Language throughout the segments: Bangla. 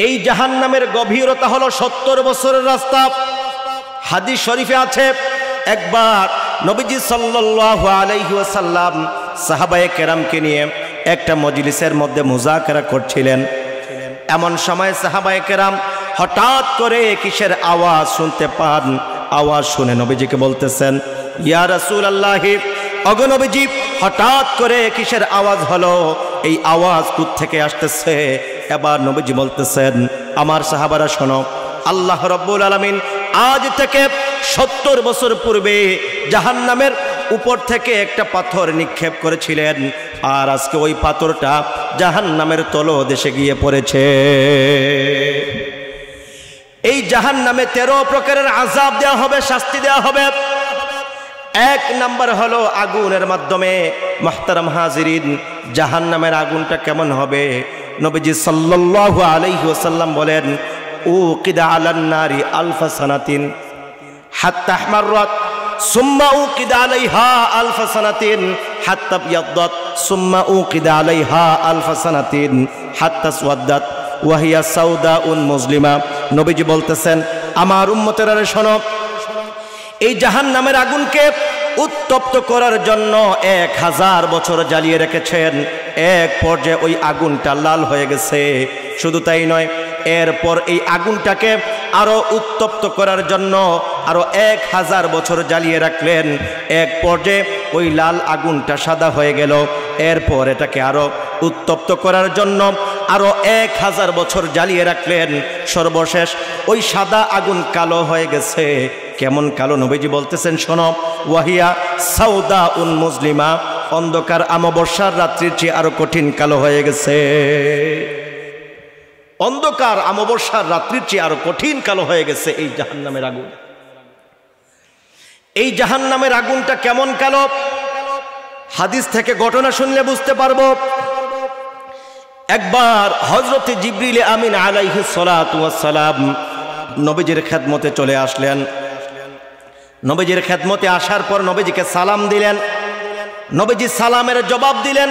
এই জাহান্নামের গভীরতা হলো 70 বছরের রাস্তা। হাদিস শরীফে আছে, একবার নবীজি সাল্লাল্লাহু আলাইহি ওয়াসাল্লাম সাহাবায়ে কেরামকে নিয়ে একটা মজলিসের মধ্যে মুযাকারা করছিলেন। এমন সময় সাহাবায়ে কেরাম হঠাৎ করে কিসের আওয়াজ শুনতে পান। আওয়াজ শুনে নবীজিকে বলতেছেন, ইয়া রাসূলুল্লাহ, ওগো নবীজি, হঠাৎ করে কিসের আওয়াজ হলো? এই আওয়াজ কোথা থেকে আসতেছে? এবার নবীজি বলতেছেন, আমার সাহাবারা শোনো, আল্লাহ রাব্বুল আলামিন আজ থেকে 70 বছর পূর্বে জাহান্নামের উপর থেকে একটা পাথর নিক্ষেপ করেছিলেন, আর আজকে ওই পাথরটা জাহান্নামের তলদেশে গিয়ে পড়েছে। এই জাহান্নামে 13 প্রকারের আযাব দেওয়া হবে, শাস্তি দেওয়া হবে। এক নাম্বার হলো আগুনের মাধ্যমে। মুহতারাম হাজিরিন, জাহান্নামের আগুনটা কেমন হবে? নবীজি সাল্লাল্লাহু আলাইহি ওয়াসাল্লাম বলেন, উকিদা আলান নারি আলফা সানাতিন হাত্তা আহমাররাত সুম্মা উকিদা আলাইহা আলফা সানাতিন হাত্তা বিয়াদ্দাত সুম্মা উকিদা আলাইহা আলফা সানাতিন হাত্তা সুওয়াদ্দাত ওয়া হিয়া সাউদাউন মুসলিমা। নবীজি বলতেছেন, আমার উম্মতেরা শোনো, এই জাহান্নামের আগুনকে উত্তপ্ত করার জন্য 1000 বছর জ্বালিয়ে রেখেছেন। এক পর্যায়ে ওই আগুনটা লাল হয়ে গেছে। শুধু তাই নয়, এরপর এই আগুনটাকে আরো উত্তপ্ত করার জন্য আরো 1000 বছর জ্বালিয়ে রাখলেন। এক পর্যায়ে ওই লাল আগুনটা সাদা হয়ে গেল। এরপর এটাকে আরো উত্তপ্ত করার জন্য আরো 1000 বছর জ্বালিয়ে রাখলেন। সর্বশেষ ওই সাদা আগুন কালো হয়ে গেছে। কেমন কালো? নবীজি বলতেছেন, শোনো, ওয়াহিয়া সাউদাউন মুসলিমা, অন্ধকার অমাবস্যার রাত্রির চেয়ে আরো কঠিন কালো হয়ে গেছে। অন্ধকার অমাবস্যার রাত্রির চেয়ে আরো কঠিন কালো হয়ে গেছে এই জাহান্নামের আগুন। এই জাহান্নামের আগুনটা কেমন কালো? হাদিস থেকে ঘটনা শুনলে বুঝতে পারবো। একবার হযরত জিবরিল আমিন আলাইহিস সালাতু ওয়াস সালাম নবীজির খেদমতে চলে আসলেন। নবীজির খেদমতে আসার পর নবীজিকে সালাম দিলেন। নবীজি সালামের জবাব দিলেন।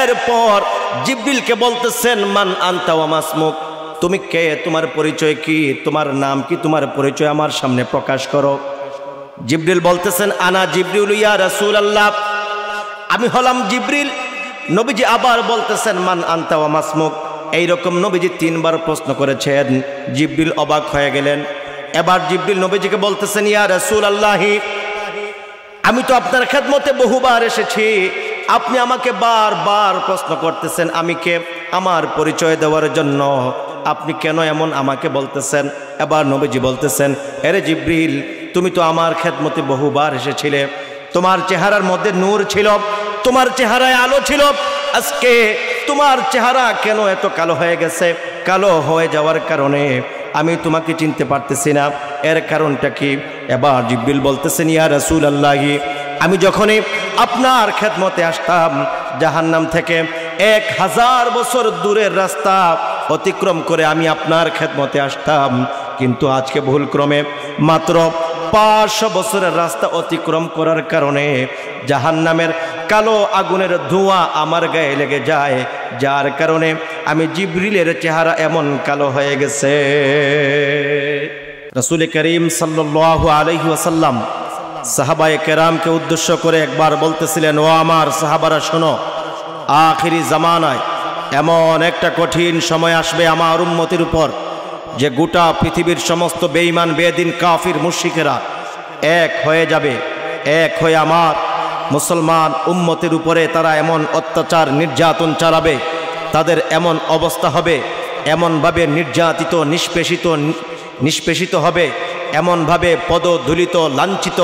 এরপর জিবরিলকে বলতেছেন, মান আনতা ওয়া মাসমুক, তুমি কে? তোমার পরিচয় কি? তোমার নাম কি? তোমার পরিচয় আমার সামনে প্রকাশ করো। জিবরিল বলতেছেন, আনা জিবরিল ইয়া রাসূলুল্লাহ, আমি হলাম জিবরিল। নবীজি আবার বলতেছেন, মান আনতা ওয়া মাসমুক। এইরকম নবীজি 3 বার প্রশ্ন করেছেন। জিবরিল অবাক হয়ে গেলেন। এবার জিবরিল নবীজিকে বলতেছেন, ইয়া রাসূলুল্লাহ, আমি তো আপনার খেদমতে বহুবার এসেছি, আপনি আমাকে বারবার প্রশ্ন করতেছেন আমি কে, আমার পরিচয় দেওয়ার জন্য আপনি কেন এমন আমাকে বলতেছেন? এবার নবীজি বলতেছেন, আরে জিবরিল, তুমি তো আমার খেদমতে বহুবার এসেছিলে, তোমার চেহারার মধ্যে নূর ছিল, তোমার চেহারায় আলো ছিল, আজকে তোমার চেহারা কেন এত কালো হয়ে গেছে? কালো হয়ে যাওয়ার কারণে আমি তোমাকে চিনতে পারতেছি না, এর কারণটা কি? এবার জিবরিল বলতেছেন, ইয়া রাসূলুল্লাহ, আমি যখনই আপনার খেদমতে আসতাম, জাহান্নাম থেকে 1000 বছর দূরের রাস্তা অতিক্রম করে আমি আপনার খেদমতে আসতাম, কিন্তু আজকে ভুলক্রমে মাত্র 500 বছরের রাস্তা অতিক্রম করার কারণে জাহান্নামের কালো আগুনের ধোঁয়া আমার গায়ে লেগে যায়, যার কারণে আমি জিবরিলের চেহারা এমন কালো হয়ে গেছে। রাসূল করিম সাল্লাল্লাহু আলাইহি ওয়াসাল্লাম সাহাবায়ে কেরামকে উদ্দেশ্য করে একবার বলতেছিলেন, ও আমার সাহাবারা শোনো, আখিরি জামানায় এমন একটা কঠিন সময় আসবে আমার উম্মতের উপর, যে গোটা পৃথিবীর সমস্ত বেঈমান বেদিন কাফির মুশরিকেরা এক হয়ে যাবে। এক হয়ে আমার মুসলমান উম্মতের উপরে তারা এমন অত্যাচার নির্যাতন তাদের এমন অবস্থা হবে, এমনভাবে নির্যাতিত নিষ্পেষিত হবে, এমনভাবে পদধূলিত লাঞ্ছিত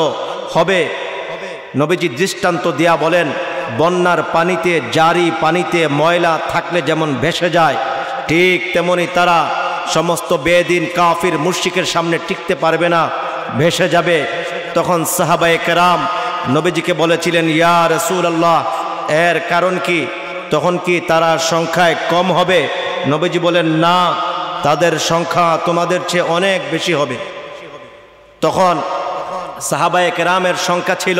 হবে। নবীজি দৃষ্টান্ত দিয়া বলেন, বন্যার পানিতে, জারি পানিতে ময়লা থাকলে যেমন ভেসে যায়, ঠিক তেমনি তারা সমস্ত বেদিন কাফির মুশরিকের সামনে টিকতে পারবে না, ভেসে যাবে। তখন সাহাবায়ে কেরাম নবীজিকে বলেছিলেন, ইয়া রাসূলুল্লাহ, এর কারণ কি? তখন কি তারা সংখ্যায় কম হবে? নবীজি বলেন, না, তাদের সংখ্যা তোমাদের চেয়ে অনেক বেশি হবে। তখন সাহাবায়ে কেরামের সংখ্যা ছিল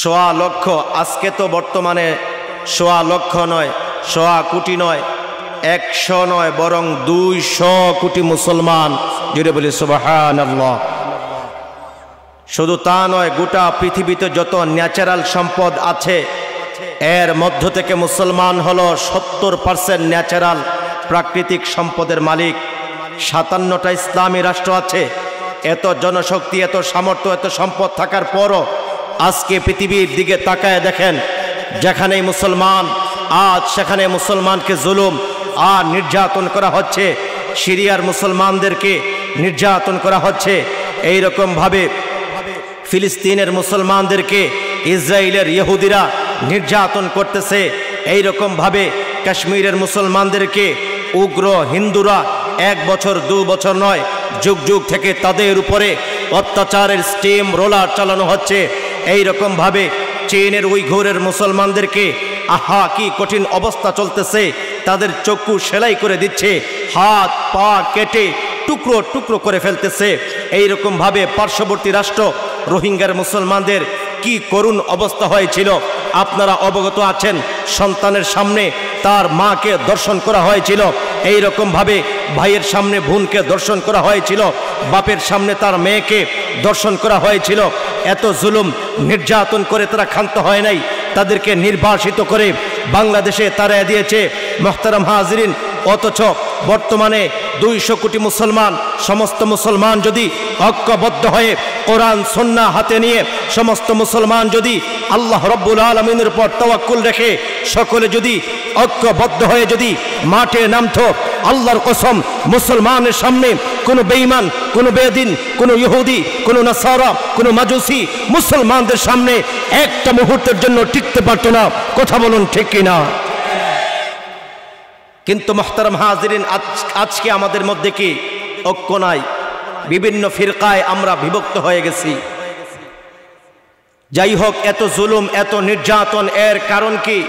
1.25 লক্ষ। আজকে তো বর্তমানে 1.25 লক্ষ নয়, 1.25 কোটি নয়, 100 নয় বরং 200 কোটি মুসলমান। জুড়ে বলি সুবহানাল্লাহ। শুধু তা নয়, গোটা পৃথিবীতে যত ন্যাচারাল সম্পদ আছে এর মধ্য থেকে মুসলমান হলো 70% ন্যাচারাল প্রাকৃতিক সম্পদের মালিক। 57টা ইসলামী রাষ্ট্র আছে। এত জনশক্তি, এত সামর্থ্য, এত সম্পদ থাকার পরও আজকে পৃথিবীর দিকে তাকায় দেখেন, যেখানেই মুসলমান আজ সেখানে মুসলমানকে জুলুম আর নির্যাতন করা হচ্ছে। সিরিয়ার মুসলমানদেরকে নির্যাতন করা হচ্ছে। এই রকম ভাবে ফিলিস্তিনের মুসলমানদেরকে ইসরায়েলের ইহুদিরা নির্যাতন করতেছে। এই রকম ভাবে কাশ্মীরের মুসলমানদেরকে উগ্র হিন্দুরা 1 বছর 2 বছর নয়, যুগ যুগ থেকে তাদের উপরে অত্যাচারের স্টিম রোলার চালানো হচ্ছে। এই রকম ভাবে চীনের উইঘুরের মুসলমানদেরকে আহা কি কঠিন অবস্থা চলতেছে। তাদের চক্ষু সেলাই করে দিচ্ছে, হাত পা কেটে টুকরো টুকরো করে ফেলতেছে। এই রকম ভাবে পার্শ্ববর্তী রাষ্ট্র রোহিঙ্গার মুসলমানদের কি করুণ অবস্থা হয়েছিল আপনারা অবগত আছেন। সন্তানের সামনে তার মাকে দর্শন করা হয়েছিল। এই রকম ভাবে ভাইয়ের সামনে বোনকে দর্শন করা হয়েছিল। বাপের সামনে তার মেয়েকে দর্শন করা হয়েছিল। এত জুলুম নির্যাতন করে তারা ক্ষান্ত হয় নাই। তাদেরকে নির্বাসিত করে বাংলাদেশে তাড়িয়ে দিয়েছে। মুহতারাম হাজিরিন, অথচ বর্তমানে 200 কোটি মুসলমান, সমস্ত মুসলমান যদি ঐক্যবদ্ধ হয়ে কোরআন সুন্নাহ হাতে নিয়ে সমস্ত মুসলমান যদি আল্লাহ রাব্বুল আলামিনের উপর তাওয়াক্কুল রেখে সকলে যদি ঐক্যবদ্ধ হয়ে যদি মাঠে নামতো, আল্লাহর কসম মুসলমানের সামনে কোনো বেঈমান, কোনো বেদিন, কোনো ইহুদি, কোনো নাসারা, কোনো মাজুসি মুসলমানদের সামনে একটা মুহূর্তের জন্য টিকতে পারতো না। কথা বলুন ঠিক কিনা? কিন্তু মুহতারাম হাজিরিন, আজকে আমাদের মধ্যে কি ঐক্য নাই? বিভিন্ন ফিরকায় আমরা বিভক্ত হয়ে গেছি। যাই হোক, এত জুলুম, এত নির্যাতন, এর কারণ কি?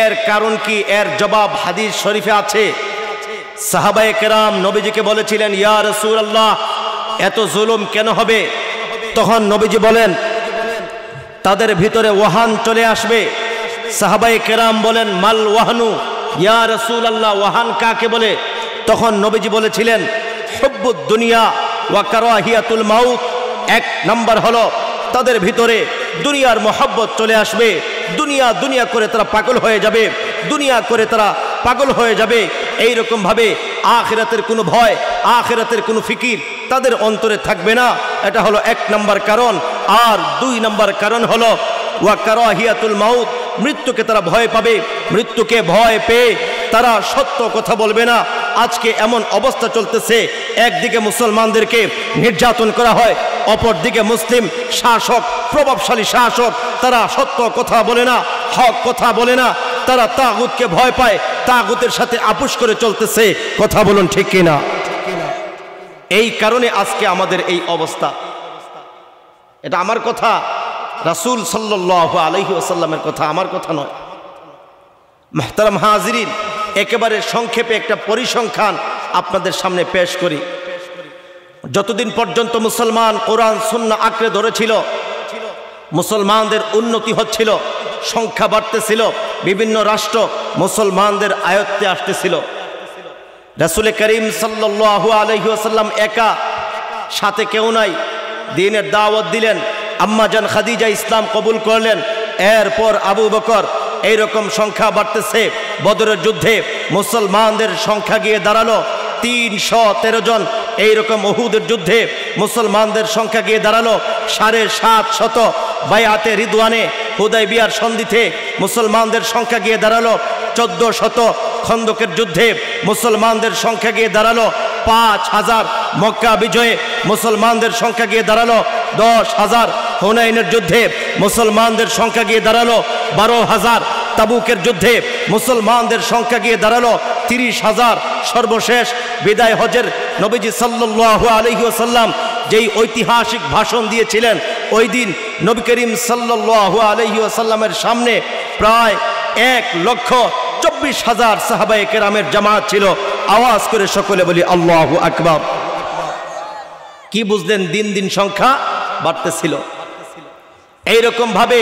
এর কারণ কি? এর জবাব হাদিস শরীফে আছে। সাহাবায়ে কেরাম নবীজিকে বলেছিলেন, ইয়া রাসূলুল্লাহ, এত জুলুম কেন হবে? তখন নবীজি বলেন, তাদের ভিতরে ওয়াহান চলে আসবে। সাহাবায়ে কেরাম বলেন, মাল ওয়াহানু ইয়া রাসূলুল্লাহ, ওয়াহান কাকে বলে? তখন নবীজি বলেছিলেন, হুব্বুদ দুনিয়া ওয়া কারাহিয়াতুল মাউত। 1 নম্বর হলো তাদের ভিতরে দুনিয়ার মোহাব্বত চলে আসবে। দুনিয়া দুনিয়া করে তারা পাগল হয়ে যাবে। দুনিয়া করে তারা পাগল হয়ে যাবে। এই রকম ভাবে আখিরাতের কোনো ভয়, আখিরাতের কোনো ফিকির তাদের অন্তরে থাকবে না। এটা হলো 1 নম্বর কারণ। আর 2 নম্বর কারণ হলো ওয়া কারাহিয়াতুল মাউত, মৃত্যুকে তারা ভয় পাবে। মৃত্যুকে ভয় পেয়ে তারা সত্য কথা বলবে না। আজকে এমন অবস্থা চলতেছে, একদিকে মুসলমানদেরকে নির্যাতন করা হয়, অপরদিকে মুসলিম শাসক, প্রভাবশালী শাসক, তারা সত্য কথা বলে না, হক কথা বলে না। তারা তাগুতকে ভয় পায়, তাগুতের সাথে আপোষ করে চলতেছে। কথা বলুন ঠিক কিনা? এই কারণে আজকে আমাদের এই অবস্থা। এটা আমার কথা, রাসূল সাল্লাল্লাহু আলাইহি ওয়াসাল্লামের কথা, আমার কথা নয়। মুহতারাম হাজিরিন, একেবারে সংক্ষেপে একটা পরিসংখ্যান আপনাদের সামনে পেশ করি। যতদিন পর্যন্ত মুসলমান কোরআন সুন্নাহ আঁকড়ে ধরেছিল, মুসলমানদের উন্নতি হচ্ছিল, সংখ্যা বাড়তেছিল, বিভিন্ন রাষ্ট্র মুসলমানদের আয়ত্তে আসতেছিল। রাসূল করিম সাল্লাল্লাহু আলাইহি ওয়াসাল্লাম একা, সাথে কেউ নাই, দ্বীনের দাওয়াত দিলেন। আম্মা জান খাদিজা ইসলাম কবুল করলেন। এরপর আবু বকর। এইরকম সংখ্যা বাড়তেছে। বদরের যুদ্ধে মুসলমানদের সংখ্যা গিয়ে দাঁড়ালো 313 জন। এইরকম উহুদের যুদ্ধে মুসলমানদের সংখ্যা গিয়ে দাঁড়ালো 750। বায়াতে রিদওয়ানে হুদায়বিয়ার সন্ধিতে মুসলমানদের সংখ্যা গিয়ে দাঁড়ালো 1400। খন্দকের যুদ্ধে মুসলমানদের সংখ্যা গিয়ে দাঁড়ালো 5000। মক্কা বিজয়ে মুসলমানদের সংখ্যা গিয়ে দাঁড়ালো 10,000। হুনাইনের যুদ্ধে মুসলমানদের সংখ্যা গিয়ে দাঁড়ালো 12,000। তাবুকের যুদ্ধে মুসলমানদের সংখ্যা গিয়ে দাঁড়ালো 30,000। সর্বশেষ বিদায় হজের নবীজি সাল্লাল্লাহু আলাইহি ওয়াসাল্লাম যেই ঐতিহাসিক ভাষণ দিয়েছিলেন, ওই দিন নবী করিম সাল্লাল্লাহু আলাইহি ওয়াসাল্লামের সামনে প্রায় 1,24,000 সাহাবায়ে কেরামের জামাত ছিল। আওয়াজ করে সকলে বলি আল্লাহু আকবার। কি বুঝলেন? দিন দিন সংখ্যা বাড়তেছিল। এইরকম ভাবে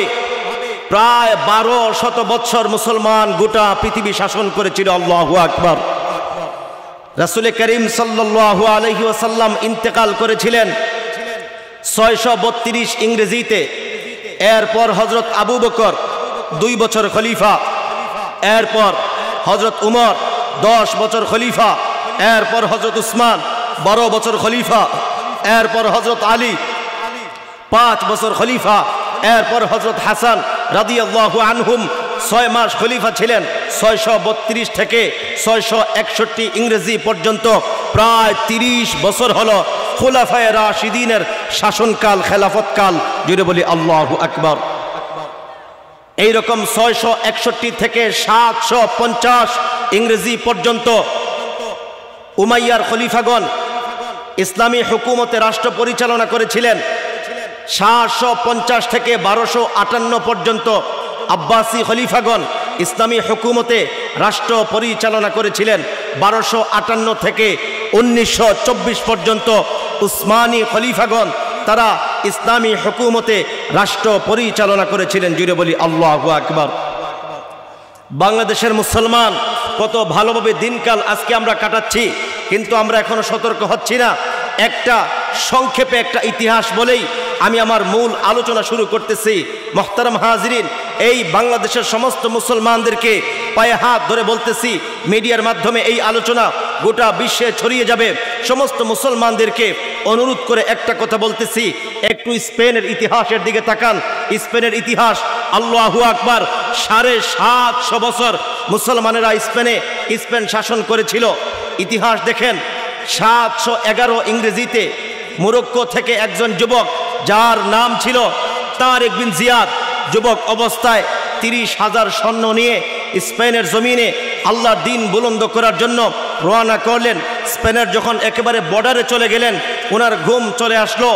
প্রায় 1200 বৎসর মুসলমান গোটা পৃথিবী শাসন করেছিল। আল্লাহু আকবার। রাসূল করিম সাল্লাল্লাহু আলাইহি ওয়াসাল্লাম ইন্তেকাল করেছিলেন 632 ইংরেজিতে। এরপর হযরত আবু বকর 2 বছর খলিফা, এরপর হযরত উমর 10 বছর খলিফা, এরপর হযরত উসমান 12 বছর খলিফা, এরপর হযরত আলী 5 বছর খলিফা, এরপর হযরত হাসান রাদিয়াল্লাহু আনহুম 6 মাস খলিফা ছিলেন। 632 থেকে 661 ইংরেজি পর্যন্ত প্রায় 30 বছর হলো খুলাফায়ে রাশিদিনের শাসনকাল, খেলাফতকাল। জুড়ে বলি আল্লাহু আকবার। এইরকম 661 থেকে 750 ইংরেজি পর্যন্ত উমাইয়ার খলিফাগণ ইসলামী হুকুমতে রাষ্ট্র পরিচালনা করেছিলেন। 750 থেকে 1258 পর্যন্ত আব্বাসী খলিফাগণ ইসলামী হুকুমতে রাষ্ট্র পরিচালনা করেছিলেন। 1258 থেকে 1924 পর্যন্ত উসমানী খলিফাগণ তারা ইসলামী হুকুমতে রাষ্ট্র পরিচালনা করেছিলেন। জুড়ে বলি আল্লাহু আকবার। বাংলাদেশের মুসলমান কত ভালোভাবে দিনকাল আজকে আমরা কাটাচ্ছি, কিন্তু আমরা এখনো সতর্ক হচ্ছি না। একটা সংক্ষেপে একটা ইতিহাস বলেই আমি আমার মূল আলোচনা শুরু করতেছি। মুহতারাম হাজিরিন, এই বাংলাদেশের সমস্ত মুসলমানদেরকে পায়ে হাত ধরে বলতেছি, মিডিয়ার মাধ্যমে এই আলোচনা গোটা বিশ্বে ছড়িয়ে যাবে। সমস্ত মুসলমানদেরকে অনুরোধ করে একটা কথা বলতেছি, একটু স্পেনের ইতিহাসের দিকে তাকান। স্পেনের ইতিহাস, আল্লাহু আকবার, 750 বছর মুসলমানেরা স্পেন শাসন করেছিল। ইতিহাস দেখেন, 711 ইংরেজিতে মরক্কো থেকে একজন যুবক যার নাম ছিল তারেক বিন জিয়াদ, যুবক অবস্থায় 30,000 সৈন্য নিয়ে স্পেনের জমিনে আল্লাহর দ্বীন বুলন্দ করার জন্য রওনা করলেন। স্পেনের যখন একেবারে বর্ডারে চলে গেলেন, ওনার ঘুম চলে আসলো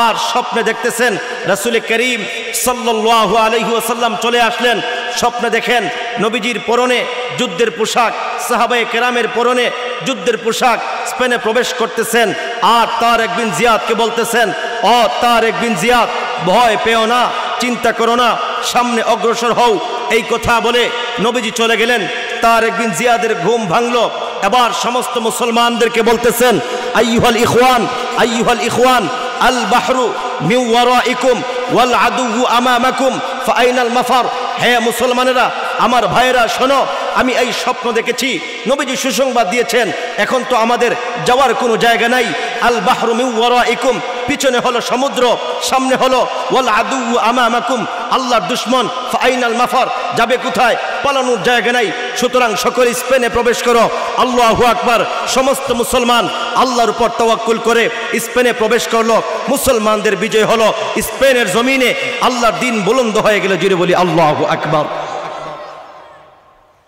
আর স্বপ্নে দেখতেছেন রাসূল করিম সাল্লাল্লাহু আলাইহি ওয়াসাল্লাম চলে আসলেন। স্বপ্নে দেখেন নবীজির পরনে যুদ্ধের পোশাক, সাহাবায়ে কেরামের পরনে যুদ্ধের পোশাক স্পেনে প্রবেশ করতেছেন। আর তারেক বিন জিয়াদকে বলতেছেন, ও তারেক বিন জিয়াদ, ভয় পেও না, চিন্তা করো না, সামনে অগ্রসর হও। এই কথা বলে নবীজি চলে গেলেন। তারেক বিন জিয়াদের ঘুম ভাঙলো। এবার সমস্ত মুসলমানদেরকে বলতেছেন, আইয়ুহাল ইখওয়ান, আইয়ুহাল ইখওয়ান, আল বাহরু মিন ওয়ারাইকুম ওয়াল আদুউ আমামাকুম ফাআইনাল মাফার। হে মুসলমানেরা, আমার ভাইয়েরা শোনো, আমি এই স্বপ্ন দেখেছি, নবীজি সুসংবাদ দিয়েছেন, এখন তো আমাদের যাওয়ার কোনো জায়গা নাই। আল বাহরু মিন ওয়ারাইকুম, পিছনে হলো সমুদ্র, সামনে হলো ওয়াল আদুউ আমামাকুম, আল্লাহর দুশমন, ফাআইনাল মাফার, যাবে কোথায়, পালানোর জায়গা নাই। সুতরাং সকলে স্পেনে প্রবেশ করো। আল্লাহু আকবার। সমস্ত মুসলমান আল্লাহর উপর তাওয়াক্কুল করে স্পেনে প্রবেশ করলো। মুসলমানদের বিজয় হলো। স্পেনের জমিনে আল্লাহর দ্বীন বুলন্দ হয়ে গেল। জুড়ে বলি আল্লাহু আকবার।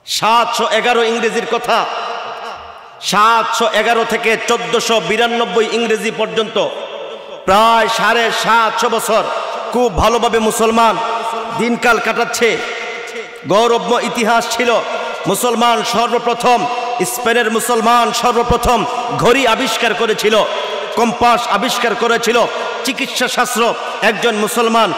711 ইংরেজির কথা, 711 থেকে 1492 ইংরেজি পর্যন্ত প্রায় 750 বছর খুব ভালোভাবে মুসলমান দিনকাল কাটাচ্ছে। গৌরবময় ইতিহাস ছিল। মুসলমান সর্বপ্রথম, স্পেনের মুসলমান সর্বপ্রথম ঘড়ি আবিষ্কার করেছিল, কম্পাস আবিষ্কার করেছিল। চিকিৎসা শাস্ত্র একজন মুসলমান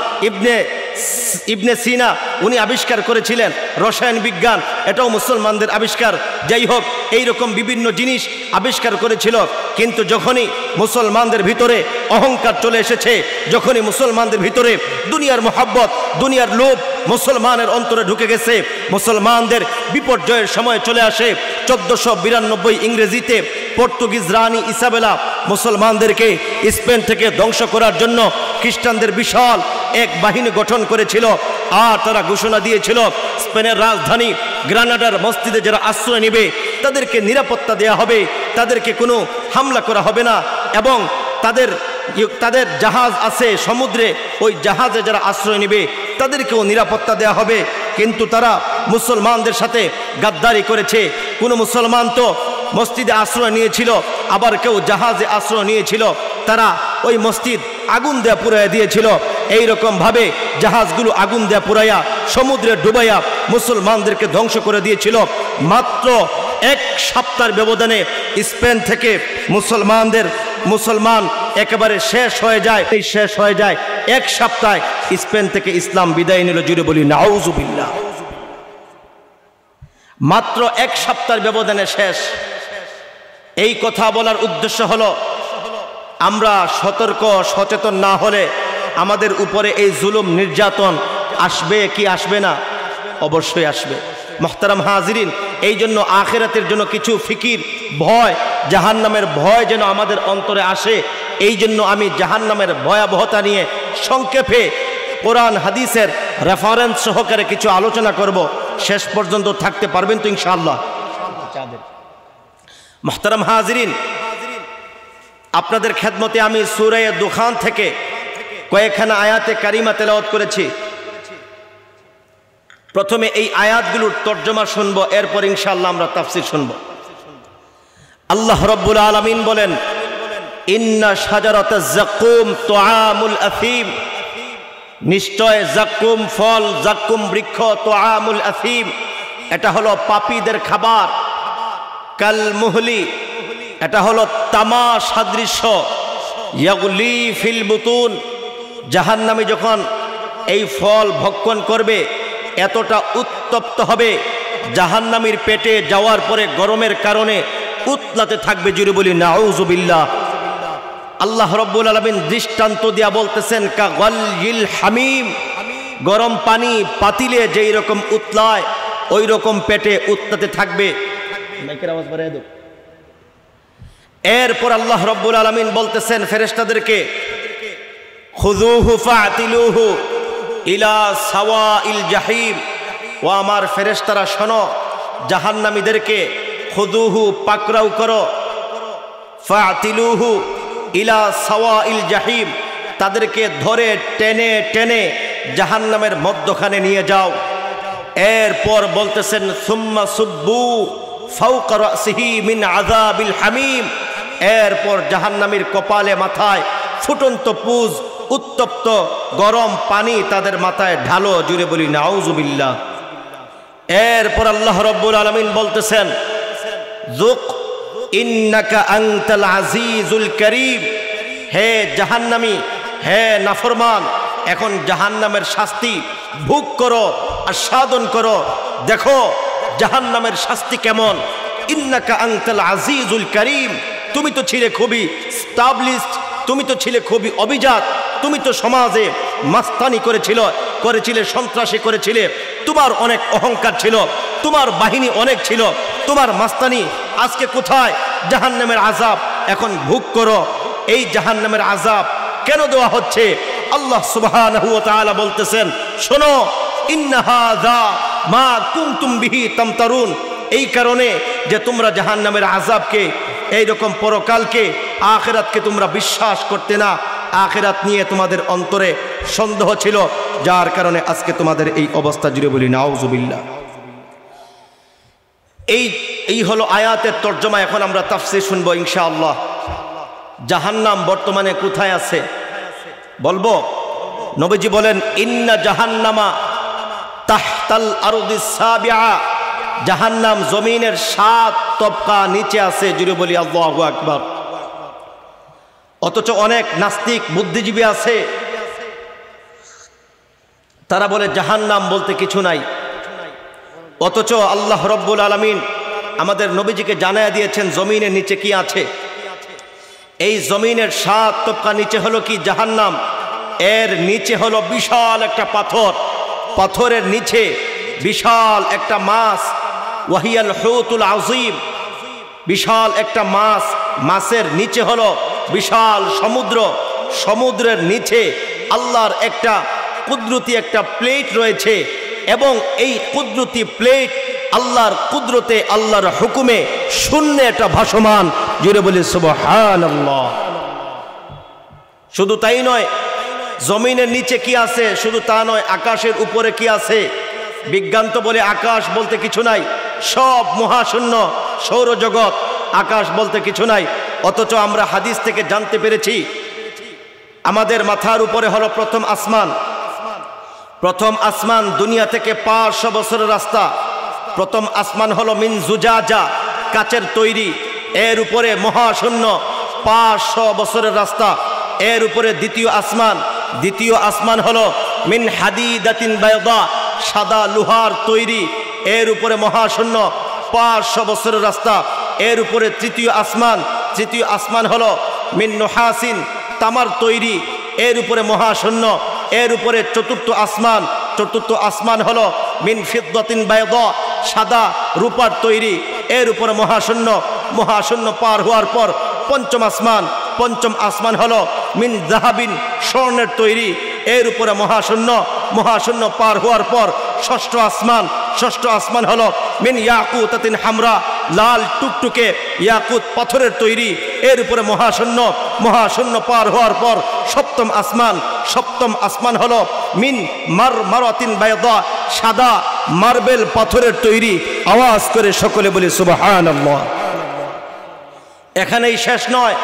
ইবনে সিনা উনি আবিষ্কার করেছিলেন। রসায়ন বিজ্ঞান এটাও মুসলমানদের আবিষ্কার। যাই হোক, এইরকম বিভিন্ন জিনিস আবিষ্কার করেছিল। কিন্তু যখনই মুসলমানদের ভিতরে অহংকার চলে এসেছে, যখনই মুসলমানদের ভিতরে দুনিয়ার মোহাব্বত, দুনিয়ার লোভ মুসলমানের অন্তরে ঢুকে গেছে, মুসলমানদের বিপর্যয়ের সময় চলে আসে। 1492 ইংরেজিতে পর্তুগিজ রানী ইসাবেলা মুসলমানদেরকে স্পেন থেকে ধ্বংস করার জন্য খ্রিস্টানদের বিশাল এক বাহিনী গঠন করেছিল। আর তারা ঘোষণা দিয়েছিল, স্পেনের রাজধানী গ্রানাডার মসজিদে যারা আশ্রয় নেবে তাদেরকে নিরাপত্তা দেয়া হবে, তাদেরকে কোনো হামলা করা হবে না, এবং তাদের জাহাজ আছে সমুদ্রে, ওই জাহাজে যারা আশ্রয় নেবে তাদেরকেও নিরাপত্তা দেয়া হবে। কিন্তু তারা মুসলমানদের সাথে গাদ্দারি করেছে। কোনো মুসলমান তো মসজিদে আশ্রয় নিয়েছিল, আবার কেউ জাহাজে আশ্রয় নিয়েছিল। তারা ওই মসজিদ আগুন দেয়া পুরাইয়া দিয়েছিল। এইরকম ভাবে জাহাজগুলো আগুন দেয়া পুরাইয়া সমুদ্রে ডুবাইয়া মুসলমানদেরকে ধ্বংস করে দিয়েছিল। মাত্র 1 সপ্তাহের ব্যবধানে স্পেন থেকে মুসলমানদের মুসলমান একেবারে শেষ হয়ে যায়। এই শেষ হয়ে যায় এক সপ্তাহে স্পেন থেকে ইসলাম বিদায় নিল। জুড়ে বলি নাউজুবিল্লাহ। মাত্র এক সপ্তাহের ব্যবধানে শেষ। এই কথা বলার উদ্দেশ্য হলো আমরা সতর্ক সচেতন না হলে আমাদের উপরে এই জুলুম নির্যাতন আসবে কি আসবে না? অবশ্যই আসবে। মুহতারাম হাজিরিন, এই জন্য আখিরাতের জন্য কিছু ফিকির, ভয়, জাহান্নামের ভয় যেন আমাদের অন্তরে আসে। এই জন্য আমি জাহান্নামের ভয়াবহতা নিয়ে সংক্ষেপে কোরআন হাদিসের রেফারেন্স সহকারে কিছু আলোচনা করব। শেষ পর্যন্ত থাকতে পারবেন তো ইনশাআল্লাহ? মুহতারাম হাজিরিন, আপনাদের খেদমতে আমি সূরা দুখান থেকে কয়েকখানা আয়াতে কারিমা তেলাওয়াত করেছি। প্রথমে এই আয়াতগুলোর তর্জমা শুনব, এরপর ইনশাআল্লাহ আমরা তাফসীর শুনব। আল্লাহ রাব্বুল আলামিন বলেন, ইন্না শাজারাতাজ যাকুম তুআমুল আফিম, নিশ্চয় যাকুম ফল, যাকুম বৃক্ষ, তুআমুল আফিম এটা হলো পাপীদের খাবার। কাল মুহলি এটা হলো তামা সাদৃশ্য। ইয়াগলি ফিল বুতুন, জাহান্নামী যখন এই ফল ভক্ষণ করবে এতটা উত্তপ্ত হবে, জাহান্নামীর পেটে যাওয়ার পরে গরমের কারণে উতলাতে থাকবে। জুড়ে বলি নাউজুবিল্লাহ। আল্লাহ রাব্বুল আলামিন দৃষ্টান্ত দিয়া বলতেছেন, কা গালইল হামিম, গরম পানি পাতিলে যেই রকম উতলায় ওই রকম পেটে উতলাতে থাকবে। মাইকের আওয়াজ বাড়ায় দাও। এরপর আল্লাহ রাব্বুল আলামিন বলতেছেন ফেরেশতাদেরকে, খুযুহু ফাতিলুহু ইলা সাওয়াইল জাহিম, ও আমার ফেরেশতারা শোনো, জাহান্নামীদেরকে খুযুহু পাকড়াও করো, ফাতিলুহু ইলা সাওয়াইল জাহিম তাদেরকে ধরে টেনে টেনে জাহান্নামের মধ্যখানে নিয়ে যাও। এরপর বলতেছেন, সুম্মা সুব্বু ফাওকা রাসিহি মিন আযাবিল হামিম, এরপর জাহান্নামীর কপালে মাথায় ফুটন্ত পুজ, উত্তপ্ত গরম পানি তাদের মাথায় ঢালো। জুড়ে বলি নাউজুবিল্লাহ। এরপর আল্লাহ রাব্বুল আলামিন বলতেছেন, যুক ইন্নাকা আনতাল আজিজুল কারীম, হে জাহান্নামী, হে নাফরমান, এখন জাহান্নামের শাস্তি ভোগ করো, আস্বাদন করো, দেখো জাহান্নামের শাস্তি কেমন। ইন্নাকা আনতাল আজিজুল কারীম, তুমি তো ছিলে খুবই স্টাবলিশড, তুমি তো ছিলে খুবই অভিজাত, তুমি তো সমাজে মাস্তানি করেছিলে, সন্ত্রাসী করেছিলে, তোমার অনেক অহংকার ছিল, তোমার বাহিনী অনেক ছিল, তোমার মাস্তানি আজকে কোথায়? জাহান্নামের আযাব এখন ভোগ করো। এই জাহান্নামের আযাব কেন দেওয়া হচ্ছে? আল্লাহ সুবহানাহু ওয়া তাআলা বলতেছেন, শোনো, ইন্না হাযা মা কুনতুম বিহি তামতারুন, এই কারণে যে তোমরা জাহান্নামের আযাবকে, এইরকম পরকালকে, আখিরাতকে তোমরা বিশ্বাস করতে না, আখিরাত নিয়ে তোমাদের অন্তরে সন্দেহ ছিল, যার কারণে আজকে তোমাদের এই অবস্থা। জুড়ে বলি নাউজুবিল্লাহ। এই হলো আয়াতের তর্জমা। এখন আমরা তাফসীর শুনবো ইনশাআল্লাহ। জাহান্নাম বর্তমানে কোথায় আছে বলবো। নবীজি বলেন, ইন্না জাহান্নামা তাহতাল আরদিস সাবিআ, জাহান্নাম জমিনের 7 তবকা নিচে আছে। জুড়ে বলি আল্লাহু আকবার। অথচ অনেক নাস্তিক বুদ্ধিজীবী আছে, তারা বলে জাহান্নাম বলতে কিছু নাই। অথচ আল্লাহ রাব্বুল আলামিন আমাদের নবীজিকে জানায়া দিয়েছেন জমিনের নিচে কি আছে। এই জমিনের 7 তবকা নিচে হলো কি? জাহান্নাম। এর নিচে হলো বিশাল একটা পাথর, পাথরের নিচে বিশাল একটা মাছ, ওয়াহিয়াল হুতুল আযীম, বিশাল একটা মাছ, মাছের নিচে হলো বিশাল সমুদ্র, সমুদ্রের নিচে আল্লাহর একটা কুদরতি একটা প্লেট রয়েছে, এবং এই কুদরতি প্লেট আল্লাহর কুদরতে, আল্লাহর হুকুমে শূন্যে এটা ভাসমান। জুড়ে বলি সুবহানাল্লাহ। শুধু তাই নয়, জমিনের নিচে কি আছে শুধু তা নয়, আকাশের উপরে কি আছে। বিজ্ঞান তো বলে আকাশ বলতে কিছু নাই, সব মহাশূন্য, সৌরজগৎ, আকাশ বলতে কিছু নাই। অথচ আমরা হাদিস থেকে জানতে পেরেছি আমাদের মাথার উপরে হলো প্রথম আসমান। প্রথম আসমান দুনিয়া থেকে 500 বছরের রাস্তা। প্রথম আসমান হলো মিন জুজাজা, কাচের তৈরি। এর উপরে মহাশূন্য, 500 বছরের রাস্তা। এর উপরে দ্বিতীয় আসমান হলো মিন হাদিদাতিন বায়দা, সাদা লোহার তৈরি। এর উপরে মহাশূন্য, 500 বছরের রাস্তা। এর উপরে তৃতীয় আসমান হলো মিন নুহাসিন, তামার তৈরি। এর উপরে মহাশূন্য। এর উপরে চতুর্থ আসমান হলো মিন ফিদ্দাতিন বায়দা, সাদা রূপার তৈরি। এর উপরে মহাশূন্য পার হওয়ার পর পঞ্চম আসমান হলো মিন যাহাবিন, স্বর্ণের তৈরি। এর উপরে মহাশূন্য পার হওয়ার পর ষষ্ঠ আসমান হলো মিন ইয়াকুতাতিন হামরা, লাল টুকটুকে ইয়াকুত পাথরের তৈরি। এর উপরে মহাশূন্য পার হওয়ার পর সপ্তম আসমান হলো মিন মারমারাতিন বায়দা, সাদা মার্বেল পাথরের তৈরি। আওয়াজ করে সকলে বলি সুবহানাল্লাহ। এখানেই শেষ নয়,